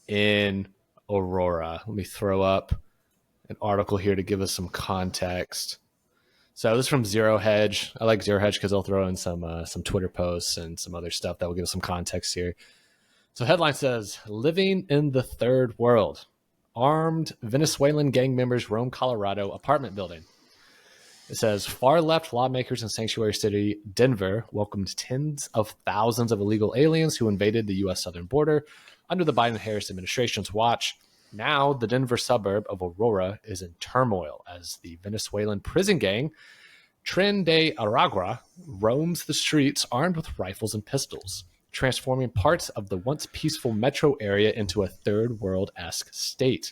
in Aurora? Let me throw up an article here to give us some context. So this is from Zero Hedge. I like Zero Hedge because they'll throw in some Twitter posts and some other stuff that will give us some context here. So headline says, living in the third world. Armed Venezuelan gang members roam Colorado apartment building. It says, far-left lawmakers in sanctuary city Denver welcomed tens of thousands of illegal aliens who invaded the U.S. southern border under the Biden-Harris administration's watch. Now, the Denver suburb of Aurora is in turmoil as the Venezuelan prison gang Tren de Aragua roams the streets armed with rifles and pistols, transforming parts of the once peaceful metro area into a third world-esque state.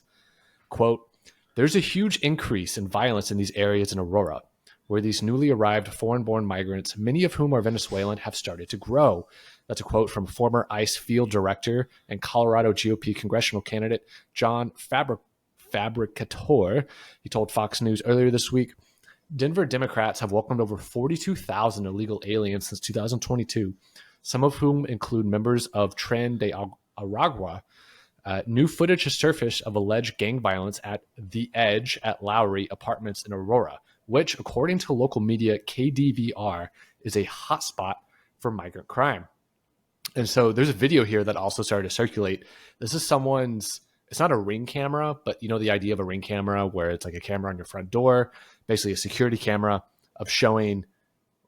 Quote, there's a huge increase in violence in these areas in Aurora, where these newly arrived foreign-born migrants, many of whom are Venezuelan, have started to grow. That's a quote from former ICE field director and Colorado GOP congressional candidate John Fabricator. He told Fox News earlier this week, Denver Democrats have welcomed over 42,000 illegal aliens since 2022, some of whom include members of Tren de Aragua. New footage has surfaced of alleged gang violence at The Edge at Lowry Apartments in Aurora, which, according to local media KDVR, is a hotspot for migrant crime. And so there's a video here that also started to circulate. This is someone's, it's not a Ring camera, but you know the idea of a Ring camera where it's like a camera on your front door, basically a security camera of showing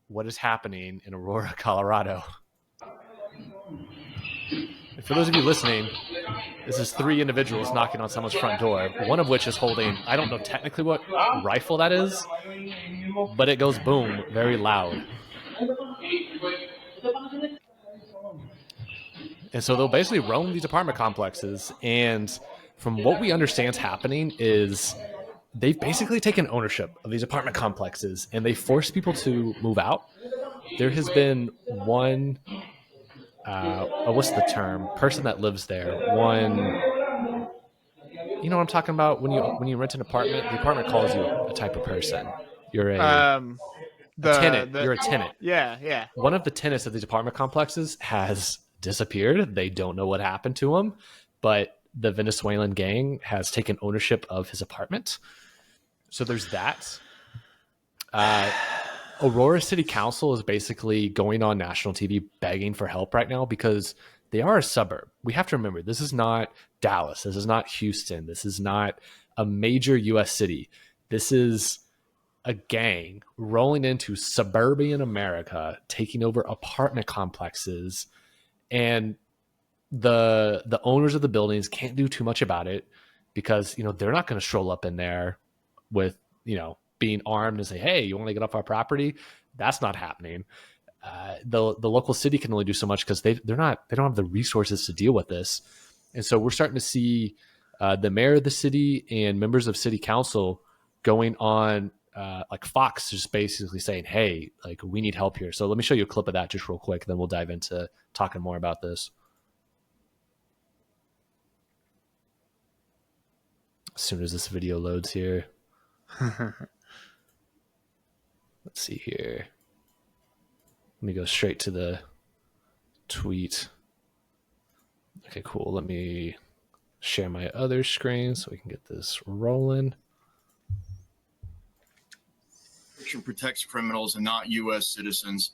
what is happening in Aurora, Colorado. And for those of you listening, this is 3 individuals knocking on someone's front door, one of which is holding, I don't know technically what rifle that is, but it goes boom, very loud. And so they'll basically roam these apartment complexes. And from what we understand is happening is they've basically taken ownership of these apartment complexes and they force people to move out. There has been one, what's the term? Person that lives there. One, you know what I'm talking about? When you rent an apartment, the apartment calls you a type of person. You're a tenant. You're a tenant. Yeah. One of the tenants of these apartment complexes has disappeared. They don't know what happened to him, but the Venezuelan gang has taken ownership of his apartment. So there's that. Aurora City Council is basically going on national TV begging for help right now because they are a suburb. We have to remember, this is not Dallas. This is not Houston. This is not a major U.S. city. This is a gang rolling into suburban America, taking over apartment complexes, and the owners of the buildings can't do too much about it because, you know, they're not going to stroll up in there with, you know, being armed and say, hey, you want to get off our property? That's not happening. The local city can only do so much because they don't have the resources to deal with this. And so we're starting to see the mayor of the city and members of city council going on like Fox, just basically saying, hey, like, we need help here. So let me show you a clip of that just real quick. Then we'll dive into talking more about this. As soon as this video loads here. Let's see here. Let me go straight to the tweet. Okay, cool. Let me share my other screen so we can get this rolling. Protects criminals and not U.S. citizens.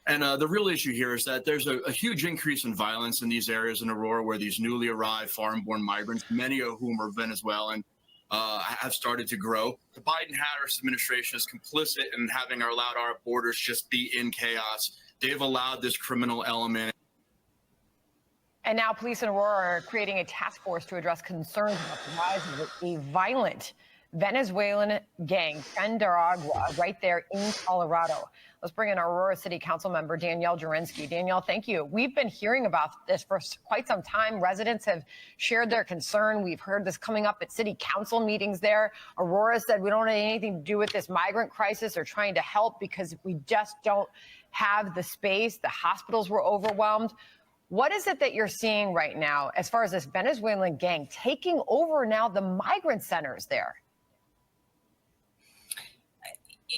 And the real issue here is that there's a huge increase in violence in these areas in Aurora where these newly arrived foreign-born migrants, many of whom are Venezuelan, have started to grow. The Biden-Harris administration is complicit in having allowed our borders just be in chaos. They've allowed this criminal element. And now police in Aurora are creating a task force to address concerns about the rise of a violent Venezuelan gang, Nicaragua, right there in Colorado. Let's bring in our Aurora City Council member, Danielle Jurinsky. Danielle, thank you. We've been hearing about this for quite some time. Residents have shared their concern. We've heard this coming up at city council meetings there. Aurora said we don't have anything to do with this migrant crisis or trying to help because we just don't have the space. The hospitals were overwhelmed. What is it that you're seeing right now as far as this Venezuelan gang taking over now the migrant centers there?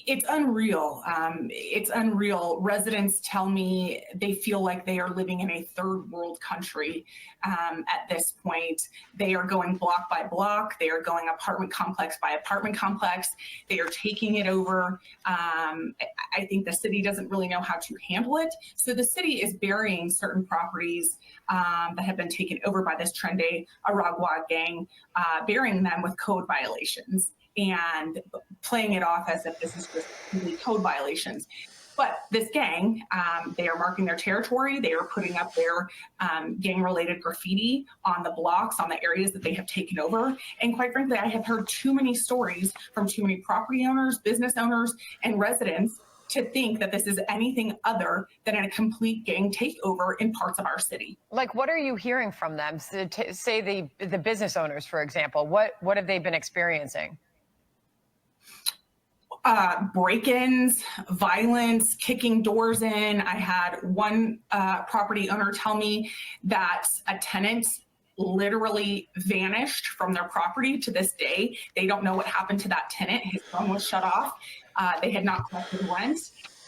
It's unreal. It's unreal. Residents tell me they feel like they are living in a third world country at this point. They are going block by block. They are going apartment complex by apartment complex. They are taking it over. I think the city doesn't really know how to handle it. So the city is burying certain properties that have been taken over by this Trendy Aragua gang, burying them with code violations and playing it off as if this is just complete code violations. But this gang, they are marking their territory. They are putting up their gang-related graffiti on the blocks, on the areas that they have taken over. And quite frankly, I have heard too many stories from too many property owners, business owners, and residents to think that this is anything other than a complete gang takeover in parts of our city. Like, what are you hearing from them? So say the business owners, for example, what have they been experiencing? Break-ins, violence, kicking doors in. I had one property owner tell me that a tenant literally vanished from their property to this day. They don't know what happened to that tenant. His phone was shut off. They had not collected rent.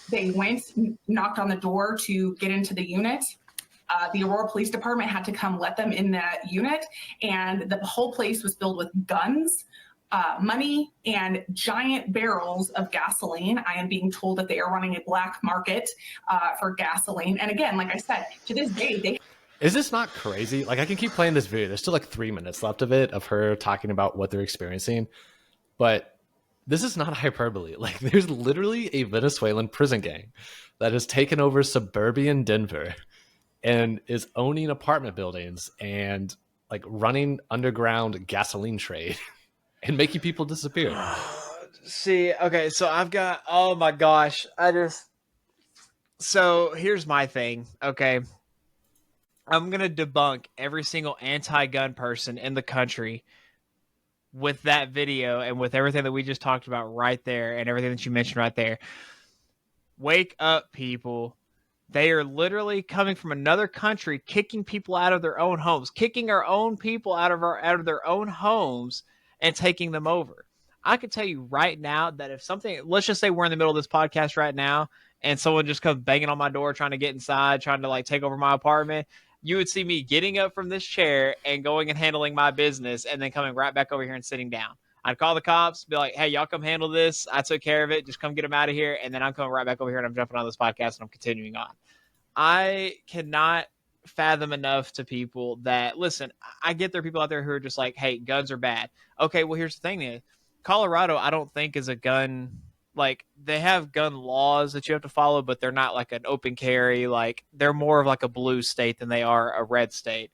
They went, knocked on the door to get into the unit. The Aurora Police Department had to come let them in the unit, and the whole place was filled with guns, money, and giant barrels of gasoline. I am being told that they are running a black market for gasoline. And again, like I said, to this day, Is this not crazy? Like, I can keep playing this video. There's still like 3 minutes left of it, of her talking about what they're experiencing. But this is not hyperbole. Like, there's literally a Venezuelan prison gang that has taken over suburban Denver and is owning apartment buildings and like running underground gasoline trade and making people disappear. See, okay, so I've got, oh my gosh, so here's my thing, okay? I'm going to debunk every single anti-gun person in the country with that video and with everything that we just talked about right there and everything that you mentioned right there. Wake up, people. They are literally coming from another country, kicking people out of their own homes, kicking our own people out of their own homes and taking them over. I can tell you right now that if something, let's just say we're in the middle of this podcast right now and someone just comes banging on my door trying to get inside, trying to like take over my apartment, you would see me getting up from this chair and going and handling my business and then coming right back over here and sitting down. I'd call the cops, be like, hey, y'all come handle this. I took care of it. Just come get them out of here. And then I'm coming right back over here and I'm jumping on this podcast and I'm continuing on. I cannot fathom enough to people that, listen, I get there are people out there who are just like, hey, guns are bad. Okay, well, here's the thing is, Colorado, I don't think is a gun, like, they have gun laws that you have to follow, but they're not like an open carry. Like, they're more of like a blue state than they are a red state.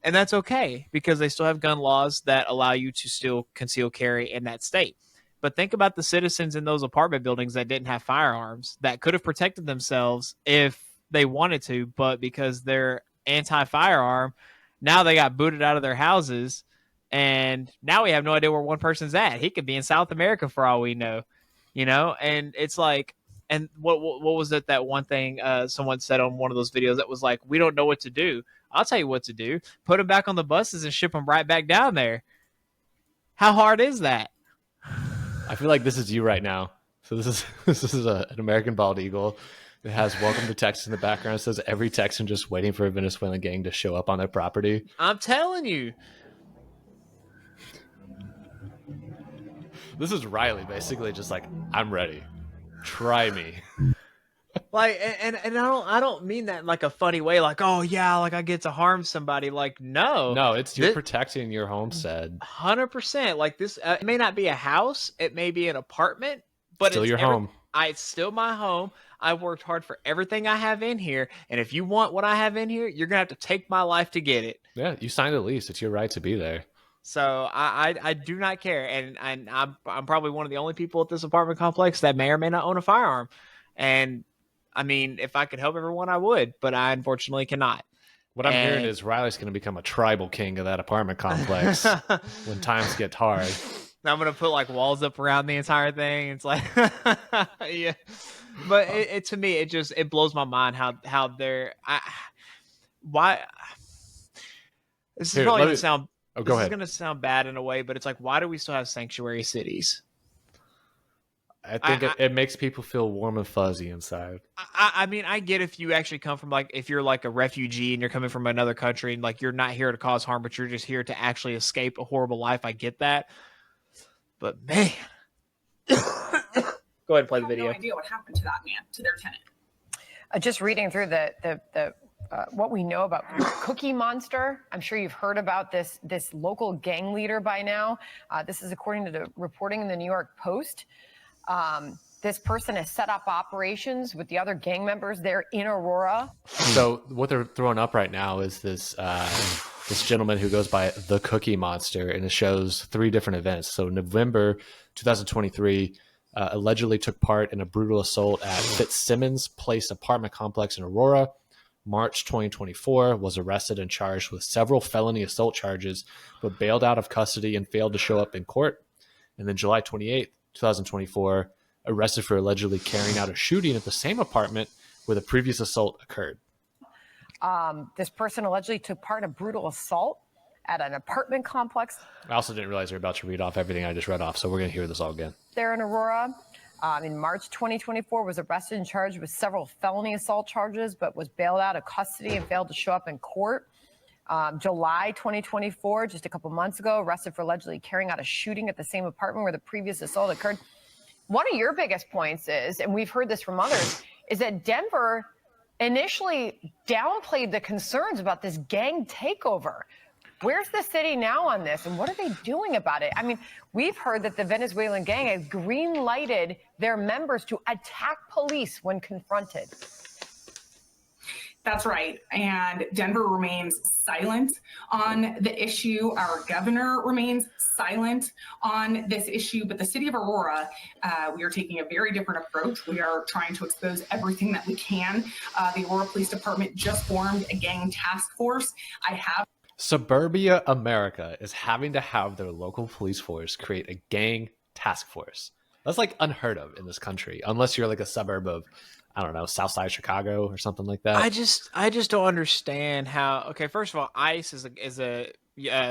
And that's okay because they still have gun laws that allow you to still conceal carry in that state. But think about the citizens in those apartment buildings that didn't have firearms that could have protected themselves if they wanted to, but because they're anti-firearm, now they got booted out of their houses, and now we have no idea where one person's at. He could be in South America for all we know, you know? And it's like, and what was it, that one thing someone said on one of those videos that was like, we don't know what to do. I'll tell you what to do. Put them back on the buses and ship them right back down there. How hard is that? I feel like this is you right now. So this is an American bald eagle. It has "Welcome to Texas" in the background. It says every Texan just waiting for a Venezuelan gang to show up on their property. I'm telling you. This is Riley basically just like, I'm ready. Try me. Like, and I don't mean that in like a funny way, like, oh yeah, like I get to harm somebody. Like, no, it's you're protecting your homestead. 100%. Like this, it may not be a house, it may be an apartment, but still your home. It's still my home. I worked hard for everything I have in here, and if you want what I have in here, you're gonna have to take my life to get it. Yeah, you signed a lease. It's your right to be there. So I do not care, and I'm probably one of the only people at this apartment complex that may or may not own a firearm, and I mean, if I could help everyone, I would, but I unfortunately cannot. What I'm hearing is Riley's going to become a tribal king of that apartment complex when times get hard. I'm going to put like walls up around the entire thing. It's like, yeah. But it to me, it blows my mind how they're, why. This is probably going to sound, this is going to sound bad in a way, but it's like, why do we still have sanctuary cities? I think it makes people feel warm and fuzzy inside. I mean, I get if you actually come from like, if you're like a refugee and you're coming from another country and like you're not here to cause harm, but you're just here to actually escape a horrible life. I get that. But man, go ahead and play the video. I have no idea what happened to that man, to their tenant. Just reading through the what we know about Cookie Monster. I'm sure you've heard about this local gang leader by now. This is according to the reporting in the New York Post. This person has set up operations with the other gang members there in Aurora. So what they're throwing up right now is this this gentleman who goes by the Cookie Monster, and it shows 3 different events. So November 2023, allegedly took part in a brutal assault at Fitzsimmons Place apartment complex in Aurora. March 2024, was arrested and charged with several felony assault charges, but bailed out of custody and failed to show up in court. And then July 28th, 2024, arrested for allegedly carrying out a shooting at the same apartment where the previous assault occurred. This person allegedly took part in a brutal assault at an apartment complex. I also didn't realize you're about to read off everything I just read off, so we're going to hear this all again. There in Aurora. In March 2024, was arrested and charged with several felony assault charges, but was bailed out of custody and failed to show up in court. July 2024, just a couple months ago, arrested for allegedly carrying out a shooting at the same apartment where the previous assault occurred. One of your biggest points is, and we've heard this from others, is that Denver initially downplayed the concerns about this gang takeover. Where's the city now on this, and what are they doing about it? I mean, we've heard that the Venezuelan gang has green-lighted their members to attack police when confronted. That's right. And Denver remains silent on the issue. Our governor remains silent on this issue. But the city of Aurora, we are taking a very different approach. We are trying to expose everything that we can. The Aurora Police Department just formed a gang task force. Suburbia America is having to have their local police force create a gang task force. That's like unheard of in this country, unless you're like a suburb of, I don't know, Southside Chicago or something like that. I just don't understand how. Okay, first of all, ICE is a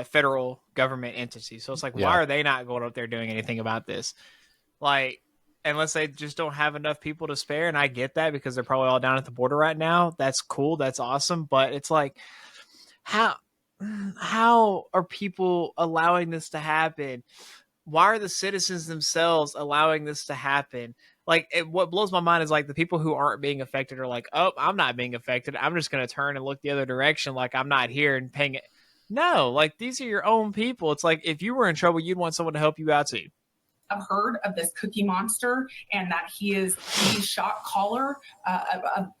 federal government entity, so it's like, why are they not going up there doing anything about this? Like, unless they just don't have enough people to spare, and I get that because they're probably all down at the border right now. That's cool, that's awesome, but it's like, how are people allowing this to happen? Why are the citizens themselves allowing this to happen? Like, what blows my mind is like the people who aren't being affected are like, oh, I'm not being affected. I'm just going to turn and look the other direction. Like, I'm not here and paying it. No, like, these are your own people. It's like, if you were in trouble, you'd want someone to help you out too. I've heard of this Cookie Monster and that he is the shot caller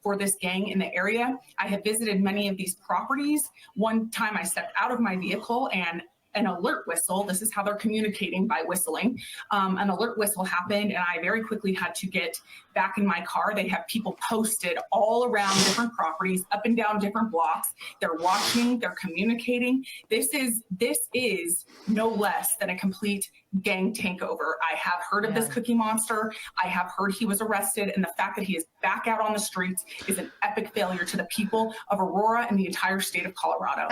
for this gang in the area. I have visited many of these properties. One time I stepped out of my vehicle and an alert whistle, this is how they're communicating, by whistling. An alert whistle happened and I very quickly had to get back in my car. They have people posted all around different properties, up and down different blocks. They're watching, they're communicating. This is no less than a complete gang takeover. I have heard of this Cookie Monster. I have heard he was arrested, and the fact that he is back out on the streets is an epic failure to the people of Aurora and the entire state of Colorado.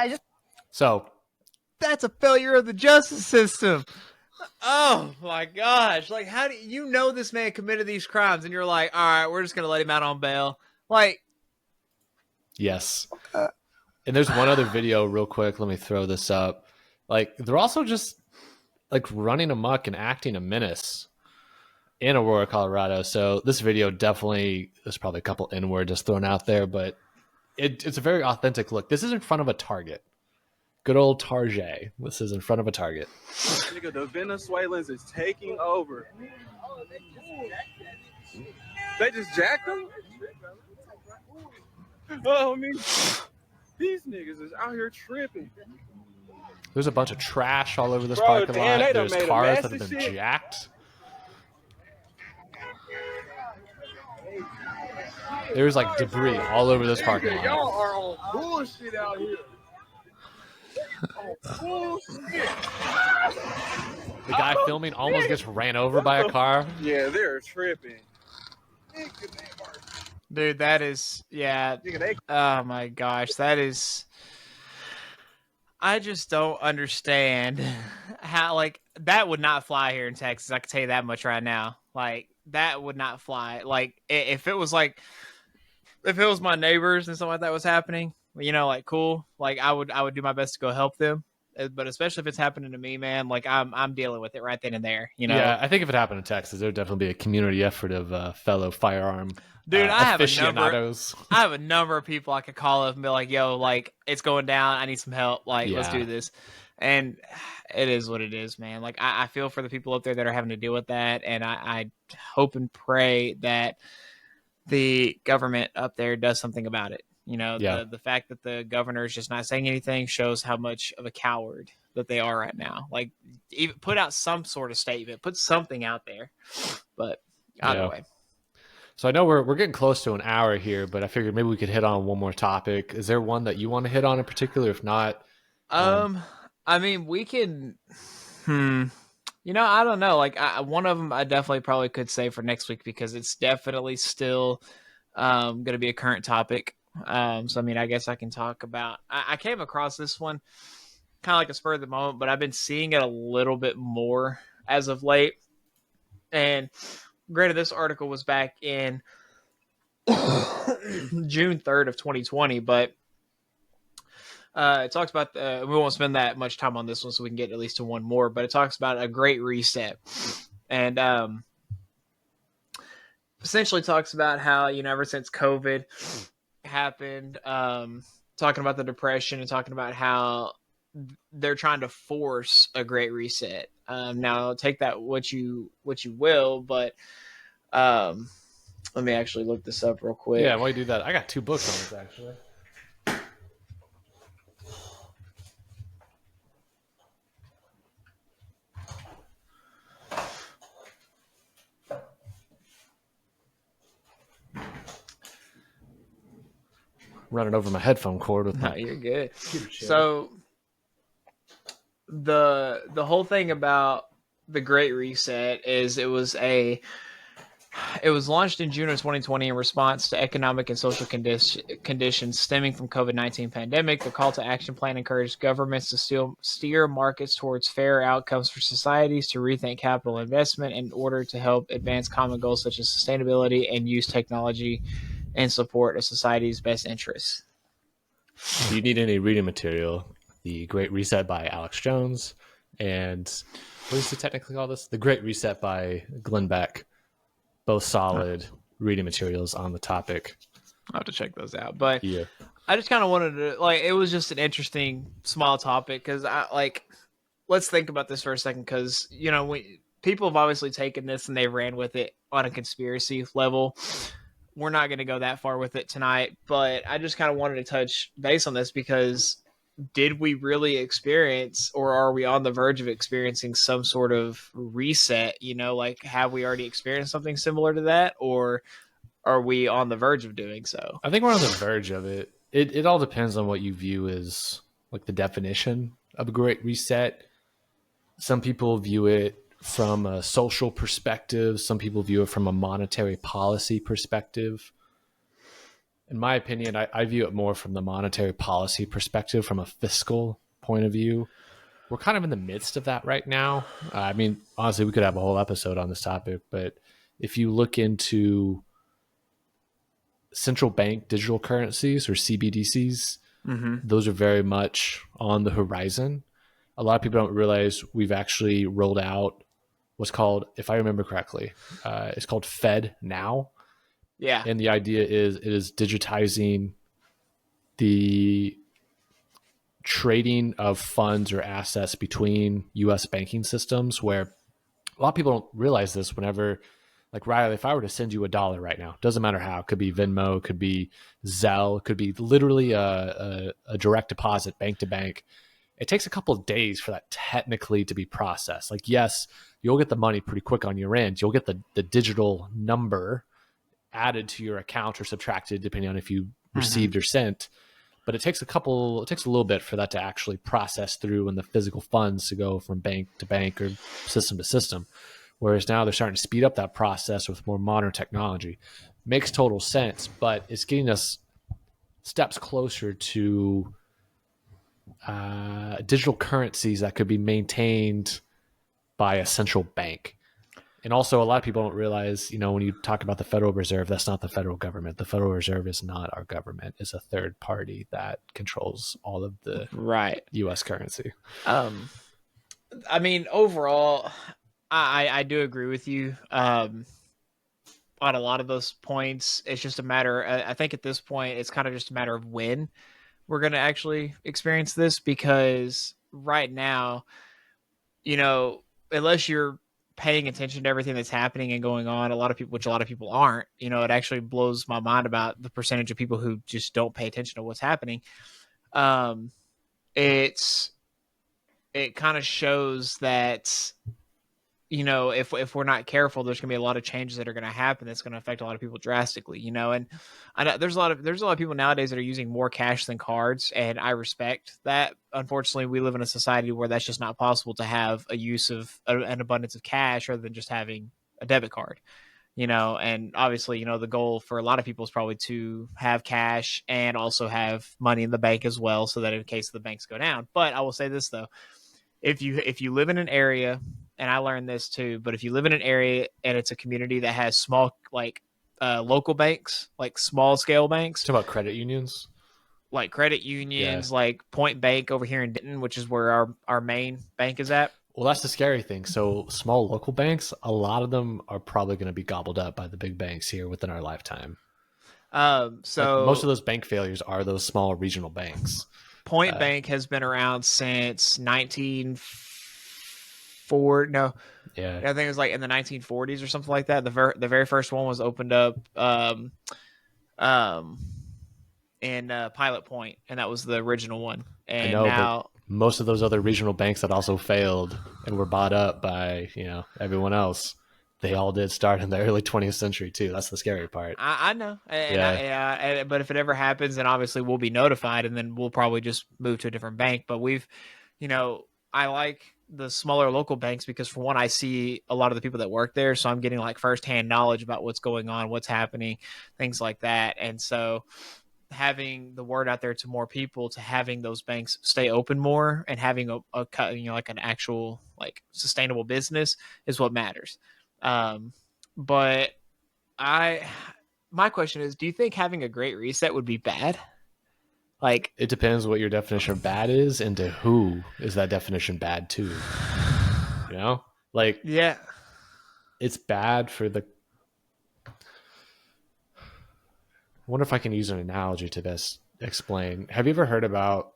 So that's a failure of the justice system. Oh my gosh. Like, how do you know this man committed these crimes and you're like, all right, we're just going to let him out on bail? Like, yes. And there's one other video real quick. Let me throw this up. Like, they're also just like running amok and acting a menace in Aurora, Colorado. So this video definitely, there's probably a couple N-words just thrown out there, but it's a very authentic look. This is in front of a Target. Good old Target. This is in front of a Target. Nigga, the Venezuelans is taking over. They just jacked them? Oh, I mean, these niggas is out here tripping. There's a bunch of trash all over this parking lot. There's cars that have been jacked. There's like debris all over this parking lot. Y'all are on bullshit out here. The guy filming almost gets ran over by a car. Yeah, they're tripping. Dude, that is, yeah. Oh my gosh, that is. I just don't understand how, like, that would not fly here in Texas. I can tell you that much right now. Like, that would not fly. Like, if it was like, if it was my neighbors and something like that was happening, you know, like, cool. Like, I would do my best to go help them. But especially if it's happening to me, man, like, I'm dealing with it right then and there. You know. Yeah, I think if it happened in Texas, there would definitely be a community effort of fellow firearm. Dude, I have a number of people I could call up and be like, yo, like, it's going down. I need some help. Like, let's do this. And it is what it is, man. Like, I feel for the people up there that are having to deal with that. And I hope and pray that the government up there does something about it. You know, the fact that the governor is just not saying anything shows how much of a coward that they are right now. Like, even put out some sort of statement, put something out there. But either way. So I know we're getting close to an hour here, but I figured maybe we could hit on one more topic. Is there one that you want to hit on in particular? If not, I mean, we can. You know, I don't know. Like, one of them, I definitely probably could say for next week because it's definitely still going to be a current topic. So I mean, I guess I can talk about. I came across this one kind of like a spur of the moment, but I've been seeing it a little bit more as of late, and. Granted, this article was back in June 3rd of 2020, but it talks about, we won't spend that much time on this one so we can get at least to one more, but it talks about a great reset. And essentially talks about how, you know, ever since COVID happened, talking about the depression and talking about how they're trying to force a great reset. Now take that what you will, but let me actually look this up real quick. Yeah, while you do that, I got 2 books on this actually. running over my headphone cord with No, my. you're good. computer chair. So the whole thing about the Great Reset is it was launched in June of 2020 in response to economic and social conditions stemming from COVID-19 pandemic. The call to action plan encouraged governments to steer markets towards fair outcomes for societies, to rethink capital investment in order to help advance common goals such as sustainability, and use technology in support of society's best interests. If you need any reading material, The Great Reset by Alex Jones, and what is it technically called this? The Great Reset by Glenn Beck. Both solid reading materials on the topic. I'll have to check those out. But yeah. I just kind of wanted to, like, it was just an interesting small topic because let's think about this for a second, because, you know, people have obviously taken this and they ran with it on a conspiracy level. We're not going to go that far with it tonight, but I just kind of wanted to touch base on this because did we really experience, or are we on the verge of experiencing some sort of reset? You know, like, have we already experienced something similar to that, or are we on the verge of doing so? I think we're on the verge of it. It all depends on what you view as like the definition of a great reset. Some people view it from a social perspective. Some people view it from a monetary policy perspective. In my opinion, I view it more from the monetary policy perspective, from a fiscal point of view. We're kind of in the midst of that right now. I mean, honestly, we could have a whole episode on this topic, but if you look into central bank digital currencies, or CBDCs, those are very much on the horizon. A lot of people don't realize we've actually rolled out what's called, if I remember correctly, it's called Fed Now. Yeah. And the idea is it is digitizing the trading of funds or assets between U.S. banking systems, where a lot of people don't realize this. Whenever, like, Riley, if I were to send you $1 right now, doesn't matter how, it could be Venmo, could be Zelle, could be literally a direct deposit bank to bank. It takes a couple of days for that technically to be processed. Like, yes, you'll get the money pretty quick on your end. You'll get the digital number added to your account or subtracted depending on if you received or sent, but it takes a little bit for that to actually process through and the physical funds to go from bank to bank or system to system. Whereas now they're starting to speed up that process with more modern technology. Makes total sense, but it's getting us steps closer to digital currencies that could be maintained by a central bank. And also, a lot of people don't realize, you know, when you talk about the Federal Reserve, that's not the federal government. The Federal Reserve is not our government. It's a third party that controls all of the U.S. currency. I mean, overall, I do agree with you on a lot of those points. It's just a matter, I think at this point, it's kind of just a matter of when we're going to actually experience this, because right now, you know, unless you're paying attention to everything that's happening and going on, a lot of people aren't, you know, it actually blows my mind about the percentage of people who just don't pay attention to what's happening. It kind of shows that, you know, if we're not careful, there's going to be a lot of changes that are going to happen that's going to affect a lot of people drastically, you know. And I know there's a lot of people nowadays that are using more cash than cards, and I respect that. Unfortunately, we live in a society where that's just not possible to have a use of an abundance of cash rather than just having a debit card, you know. And obviously, you know, the goal for a lot of people is probably to have cash and also have money in the bank as well, so that in case the banks go down. But I will say this though, if you live in an area, and I learned this too, but if you live in an area and it's a community that has small, like local banks, like small scale banks. Talk about credit unions? Like credit unions, like Point Bank over here in Denton, which is where our main bank is at. Well, that's the scary thing. So small local banks, a lot of them are probably going to be gobbled up by the big banks here within our lifetime. So like most of those bank failures are those small regional banks. Point Bank has been around since 1940. No, yeah, I think it was like in the 1940s or something like that. The very first one was opened up in Pilot Point, and that was the original one. And I know, now but most of those other regional banks that also failed and were bought up by, you know, everyone else, they all did start in the early 20th century too. That's the scary part. I know. Yeah. But if it ever happens, then obviously we'll be notified, and then we'll probably just move to a different bank. But I like the smaller local banks because, for one, I see a lot of the people that work there, so I'm getting like firsthand knowledge about what's going on, what's happening, things like that. And so having the word out there to more people, to having those banks stay open more, and having a like an actual like sustainable business is what matters. But my question is, do you think having a great reset would be bad? Like, it depends what your definition of bad is, and to who is that definition bad to. Like, yeah, it's bad for the. I wonder if I can use an analogy to this. Explain. Have you ever heard about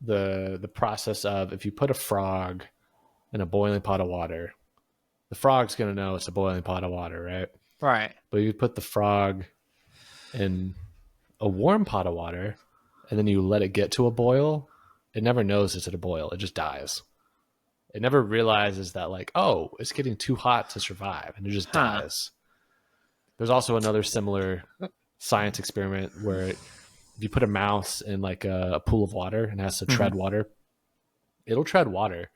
the process of, if you put a frog in a boiling pot of water, the frog's going to know it's a boiling pot of water, right? Right. But you put the frog in a warm pot of water and then you let it get to a boil, it never knows it's at a boil. It just dies. It never realizes that, like, oh, it's getting too hot to survive, and it just dies. There's also another similar science experiment where if you put a mouse in like a pool of water and it has to tread water, it'll tread water.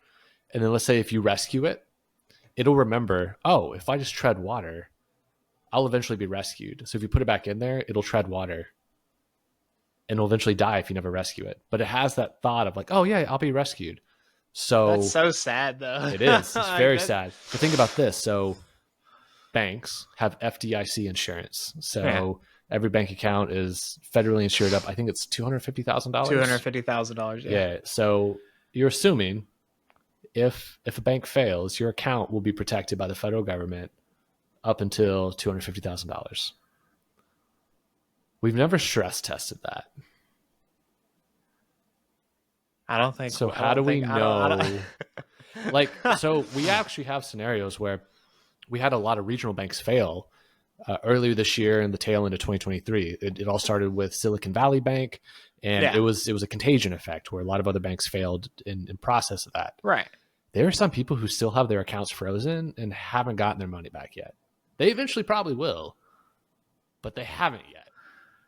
And then let's say if you rescue it, it'll remember, oh, if I just tread water, I'll eventually be rescued. So if you put it back in there, it'll tread water and it'll eventually die if you never rescue it. But it has that thought of like, oh yeah, I'll be rescued. So that's so sad though. It is. It's very sad. But think about this. So banks have FDIC insurance. So every bank account is federally insured up. I think it's $250,000. $250,000. Yeah. So you're assuming if a bank fails, your account will be protected by the federal government up until $250,000. We've never stress tested that. I don't think so. How do we know? Like, so we actually have scenarios where we had a lot of regional banks fail earlier this year in the tail end of 2023. It all started with Silicon Valley Bank, and it was a contagion effect where a lot of other banks failed in process of that. Right. There are some people who still have their accounts frozen and haven't gotten their money back yet. They eventually probably will, but they haven't yet.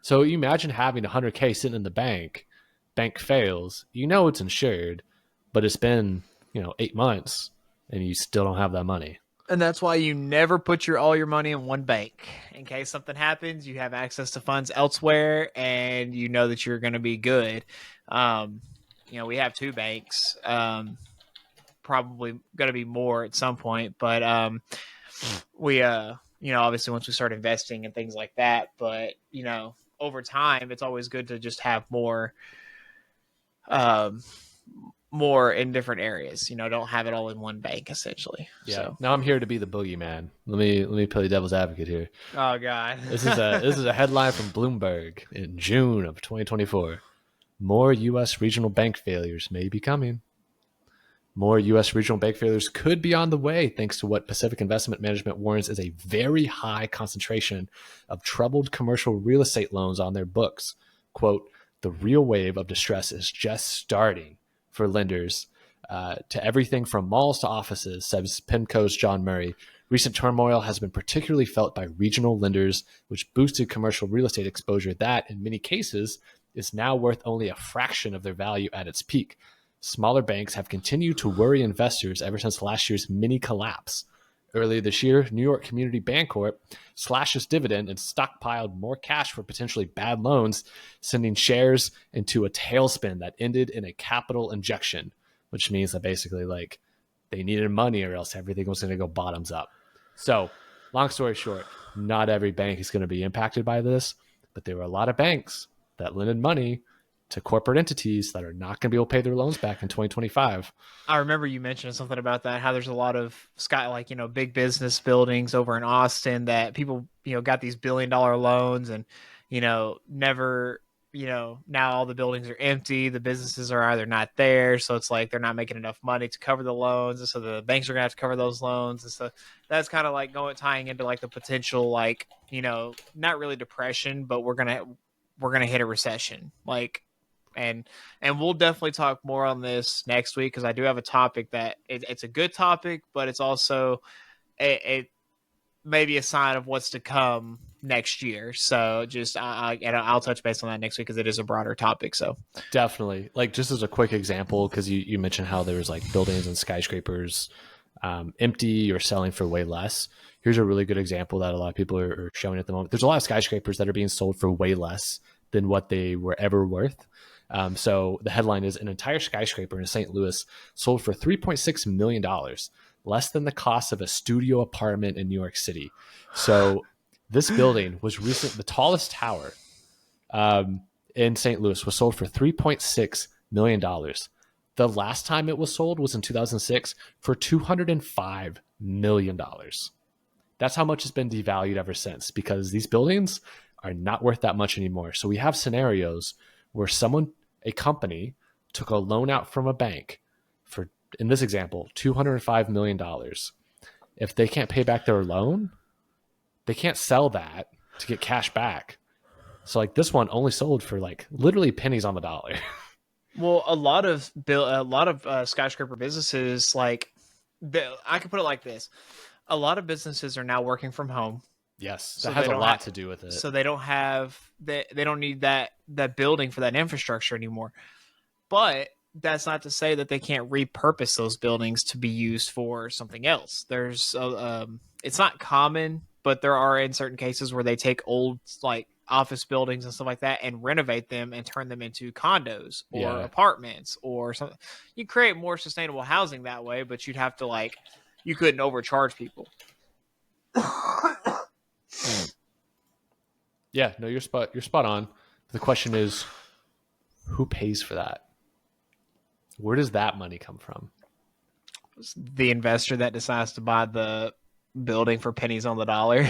So you imagine having $100K sitting in the bank fails, it's insured, but it's been, 8 months and you still don't have that money. And that's why you never put all your money in one bank. In case something happens, you have access to funds elsewhere, and you know that you're going to be good. We have 2 banks, probably going to be more at some point, but we, obviously once we start investing and things like that, but, over time, it's always good to just have more in different areas. Don't have it all in one bank, essentially. Yeah. So. Now I'm here to be the boogeyman. Let me play devil's advocate here. Oh God. This is a headline from Bloomberg in June of 2024. More U.S. regional bank failures may be coming. More U.S. regional bank failures could be on the way, thanks to what Pacific Investment Management warns is a very high concentration of troubled commercial real estate loans on their books. Quote, the real wave of distress is just starting for lenders to everything from malls to offices, says PIMCO's John Murray. Recent turmoil has been particularly felt by regional lenders, which boosted commercial real estate exposure that, in many cases, is now worth only a fraction of their value at its peak. Smaller banks have continued to worry investors ever since last year's mini collapse. Earlier this year, New York Community Bancorp slashed its dividend and stockpiled more cash for potentially bad loans, sending shares into a tailspin that ended in a capital injection, which means that basically, like, they needed money or else everything was going to go bottoms up. So, long story short, not every bank is going to be impacted by this, but there were a lot of banks that lended money to corporate entities that are not going to be able to pay their loans back in 2025. I remember you mentioned something about that, how there's a lot of big business buildings over in Austin that people, got these $1 billion loans and, never, now all the buildings are empty. The businesses are either not there. So it's like, they're not making enough money to cover the loans. And so the banks are gonna have to cover those loans. And so that's kind of like tying into like the potential, like, not really depression, but we're going to hit a recession. And we'll definitely talk more on this next week, because I do have a topic that it's a good topic, but it's also it maybe a sign of what's to come next year. So just I'll touch base on that next week because it is a broader topic. So definitely, like, just as a quick example, because you mentioned how there was like buildings and skyscrapers empty or selling for way less. Here's a really good example that a lot of people are showing at the moment. There's a lot of skyscrapers that are being sold for way less than what they were ever worth. So the headline is: an entire skyscraper in St. Louis sold for $3.6 million, less than the cost of a studio apartment in New York City. So this building was the tallest tower in St. Louis was sold for $3.6 million. The last time it was sold was in 2006 for $205 million. That's how much it's been devalued ever since, because these buildings are not worth that much anymore. So we have scenarios where a company took a loan out from a bank for, in this example, $205 million. If they can't pay back their loan, they can't sell that to get cash back. So like this one only sold for like literally pennies on the dollar. Well, a lot of skyscraper businesses, like, I can put it like this: a lot of businesses are now working from home. Yes, that has a lot to do with it. So they don't have they don't need that building for that infrastructure anymore. But that's not to say that they can't repurpose those buildings to be used for something else. There's it's not common, but there are in certain cases where they take old like office buildings and stuff like that and renovate them and turn them into condos or apartments or something. You create more sustainable housing that way, but you'd have to you couldn't overcharge people. Yeah, no, you're spot on. The question is, who pays for that? Where does that money come from? The investor that decides to buy the building for pennies on the dollar.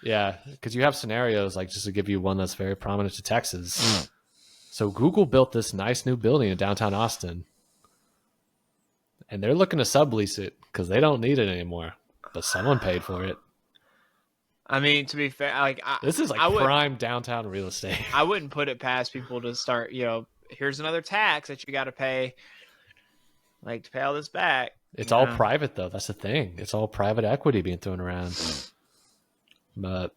Yeah, because you have scenarios, like, just to give you one that's very prominent to Texas. So Google built this nice new building in downtown Austin, and they're looking to sublease it because they don't need it anymore, but someone paid for it. I mean, to be fair, this is like prime downtown real estate. I wouldn't put it past people to start, here's another tax that you got to pay, to pay all this back. It's all private, though. That's the thing. It's all private equity being thrown around. But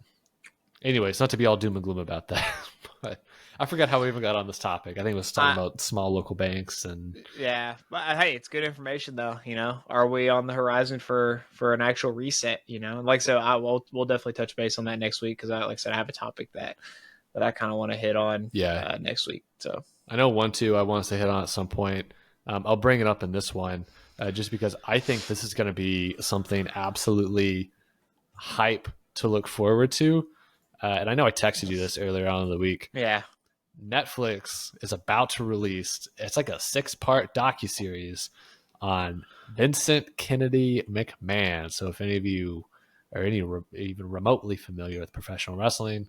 anyway, it's not to be all doom and gloom about that. But I forgot how we even got on this topic. I think it was talking about small local banks and yeah. But hey, it's good information though. Are we on the horizon for an actual reset? Like so, we'll definitely touch base on that next week because like I said, I have a topic that I kind of want to hit on. Next week. So I know one too. I want us to hit on at some point. I'll bring it up in this one just because I think this is going to be something absolutely hype to look forward to. And I know I texted you this earlier on in the week. Yeah. Netflix is about to release, it's like a 6-part docuseries on Vincent Kennedy McMahon. So if any of you are even remotely familiar with professional wrestling,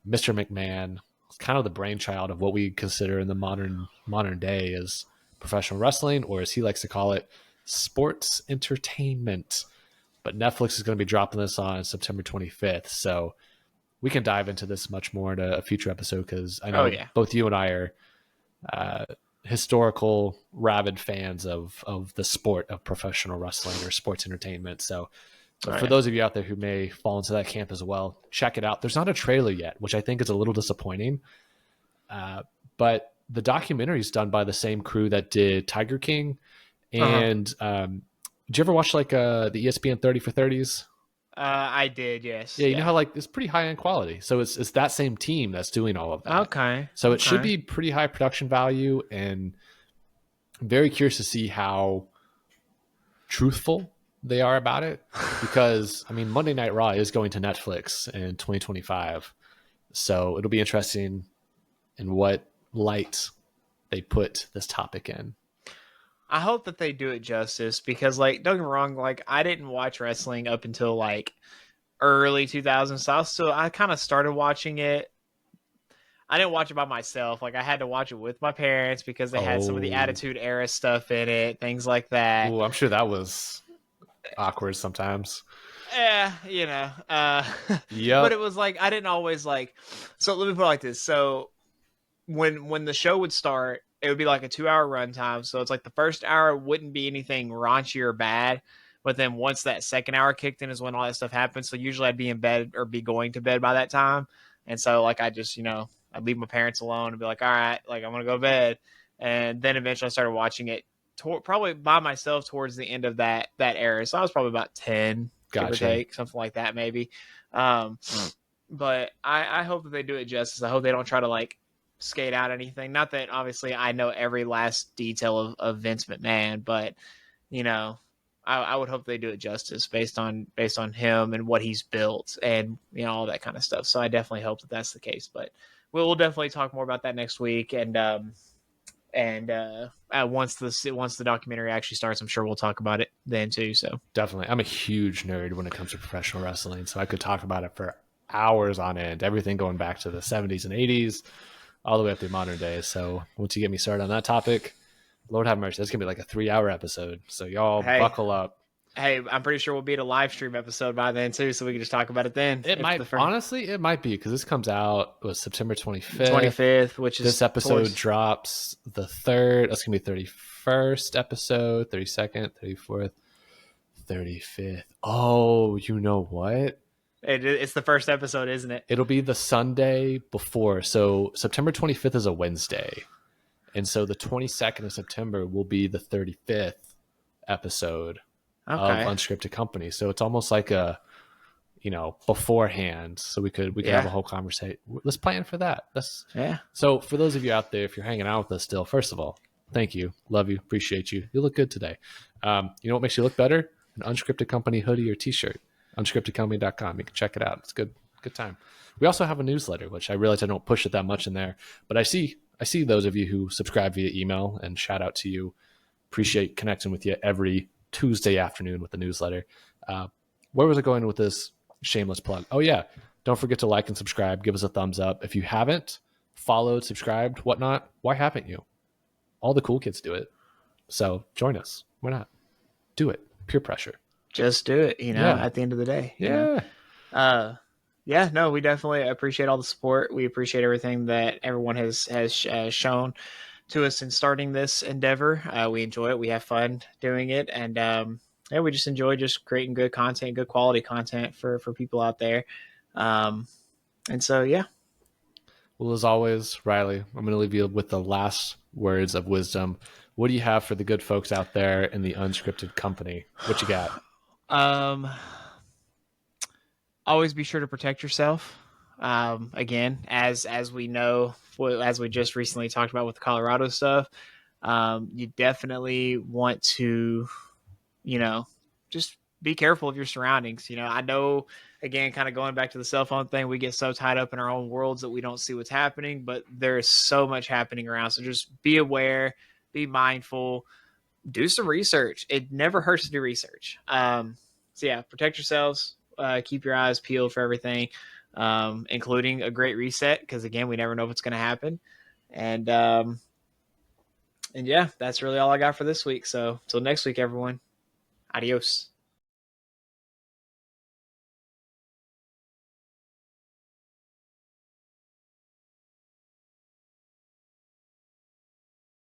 Mr. McMahon is kind of the brainchild of what we consider in the modern day as professional wrestling, or as he likes to call it, sports entertainment. But Netflix is going to be dropping this on September 25th. So we can dive into this much more in a future episode because I know both you and I are historical, rabid fans of the sport of professional wrestling or sports entertainment. So for those of you out there who may fall into that camp as well, check it out. There's not a trailer yet, which I think is a little disappointing. But the documentary is done by the same crew that did Tiger King. And did you ever watch the ESPN 30 for 30s? I did, yes. Yeah, you know how it's pretty high end quality. So it's that same team that's doing all of that. Okay. So it should be pretty high production value, and I'm very curious to see how truthful they are about it. Because I mean, Monday Night Raw is going to Netflix in 2025. So it'll be interesting in what light they put this topic in. I hope that they do it justice because, don't get me wrong, I didn't watch wrestling up until early 2000s. So I kind of started watching it. I didn't watch it by myself. I had to watch it with my parents because they had some of the Attitude Era stuff in it, things like that. Oh, I'm sure that was awkward sometimes. Yeah, Yep. But it was I didn't always So let me put it like this. So when the show would start, it would be a 2-hour runtime. So it's the first hour wouldn't be anything raunchy or bad, But then once that second hour kicked in is when all that stuff happened. So usually I'd be in bed or be going to bed by that time. And so like I just, I'd leave my parents alone and be like, all right, like I'm going to go to bed. And then eventually I started watching it probably by myself towards the end of that era. So I was probably about 10, give or take, something like that maybe. But I hope that they do it justice. I hope they don't try to like skate out anything. Not that obviously I know every last detail of Vince McMahon, but I would hope they do it justice based on him and what he's built and all that kind of stuff. So I definitely hope that that's the case. But we'll definitely talk more about that next week. And once the documentary actually starts, I'm sure we'll talk about it then too. So definitely, I'm a huge nerd when it comes to professional wrestling, so I could talk about it for hours on end. Everything going back to the 70s and 80s, all the way up to modern day. So once you get me started on that topic, Lord have mercy, that's gonna be like a 3-hour episode. So y'all buckle up. Hey, I'm pretty sure we'll be at a live stream episode by then too, so we can just talk about it then. Honestly, it might be because this comes out September 25th. 25th, which is this episode drops the 3rd. That's gonna be 31st episode, 32nd, 34th, 35th. Oh, you know what? It's the first episode, isn't it? It'll be the Sunday before. So September 25th is a Wednesday. And so the 22nd of September will be the 35th episode of Unscripted Company. So it's almost like a, beforehand. So we could have a whole conversation. Let's plan for that. So for those of you out there, if you're hanging out with us still, first of all, thank you. Love you. Appreciate you. You look good today. You know what makes you look better? An Unscripted Company hoodie or t-shirt. Unscriptedcompany.com. You can check it out. It's good time. We also have a newsletter, which I realize I don't push it that much in there, but I see those of you who subscribe via email, and shout out to you. Appreciate connecting with you every Tuesday afternoon with the newsletter. Where was I going with this shameless plug? Oh yeah. Don't forget to like and subscribe. Give us a thumbs up. If you haven't followed, subscribed, whatnot, why haven't you? All the cool kids do it. So join us. Why not? Do it. Peer pressure. Just do it, at the end of the day. No, we definitely appreciate all the support. We appreciate everything that everyone has shown to us in starting this endeavor. We enjoy it. We have fun doing it. And we just enjoy just creating good content, good quality content for people out there. And so, yeah. Well, as always, Riley, I'm going to leave you with the last words of wisdom. What do you have for the good folks out there in the Unscripted Company? What you got? Always be sure to protect yourself. Again, as we know, as we just recently talked about with the Colorado stuff, you definitely want to, just be careful of your surroundings. I know, again, kind of going back to the cell phone thing, we get so tied up in our own worlds that we don't see what's happening, but there's so much happening around. So just be aware, be mindful, do some research. It never hurts to do research. Protect yourselves. Keep your eyes peeled for everything, including a great reset, because again, we never know what's going to happen. And that's really all I got for this week. So till next week, everyone. Adios.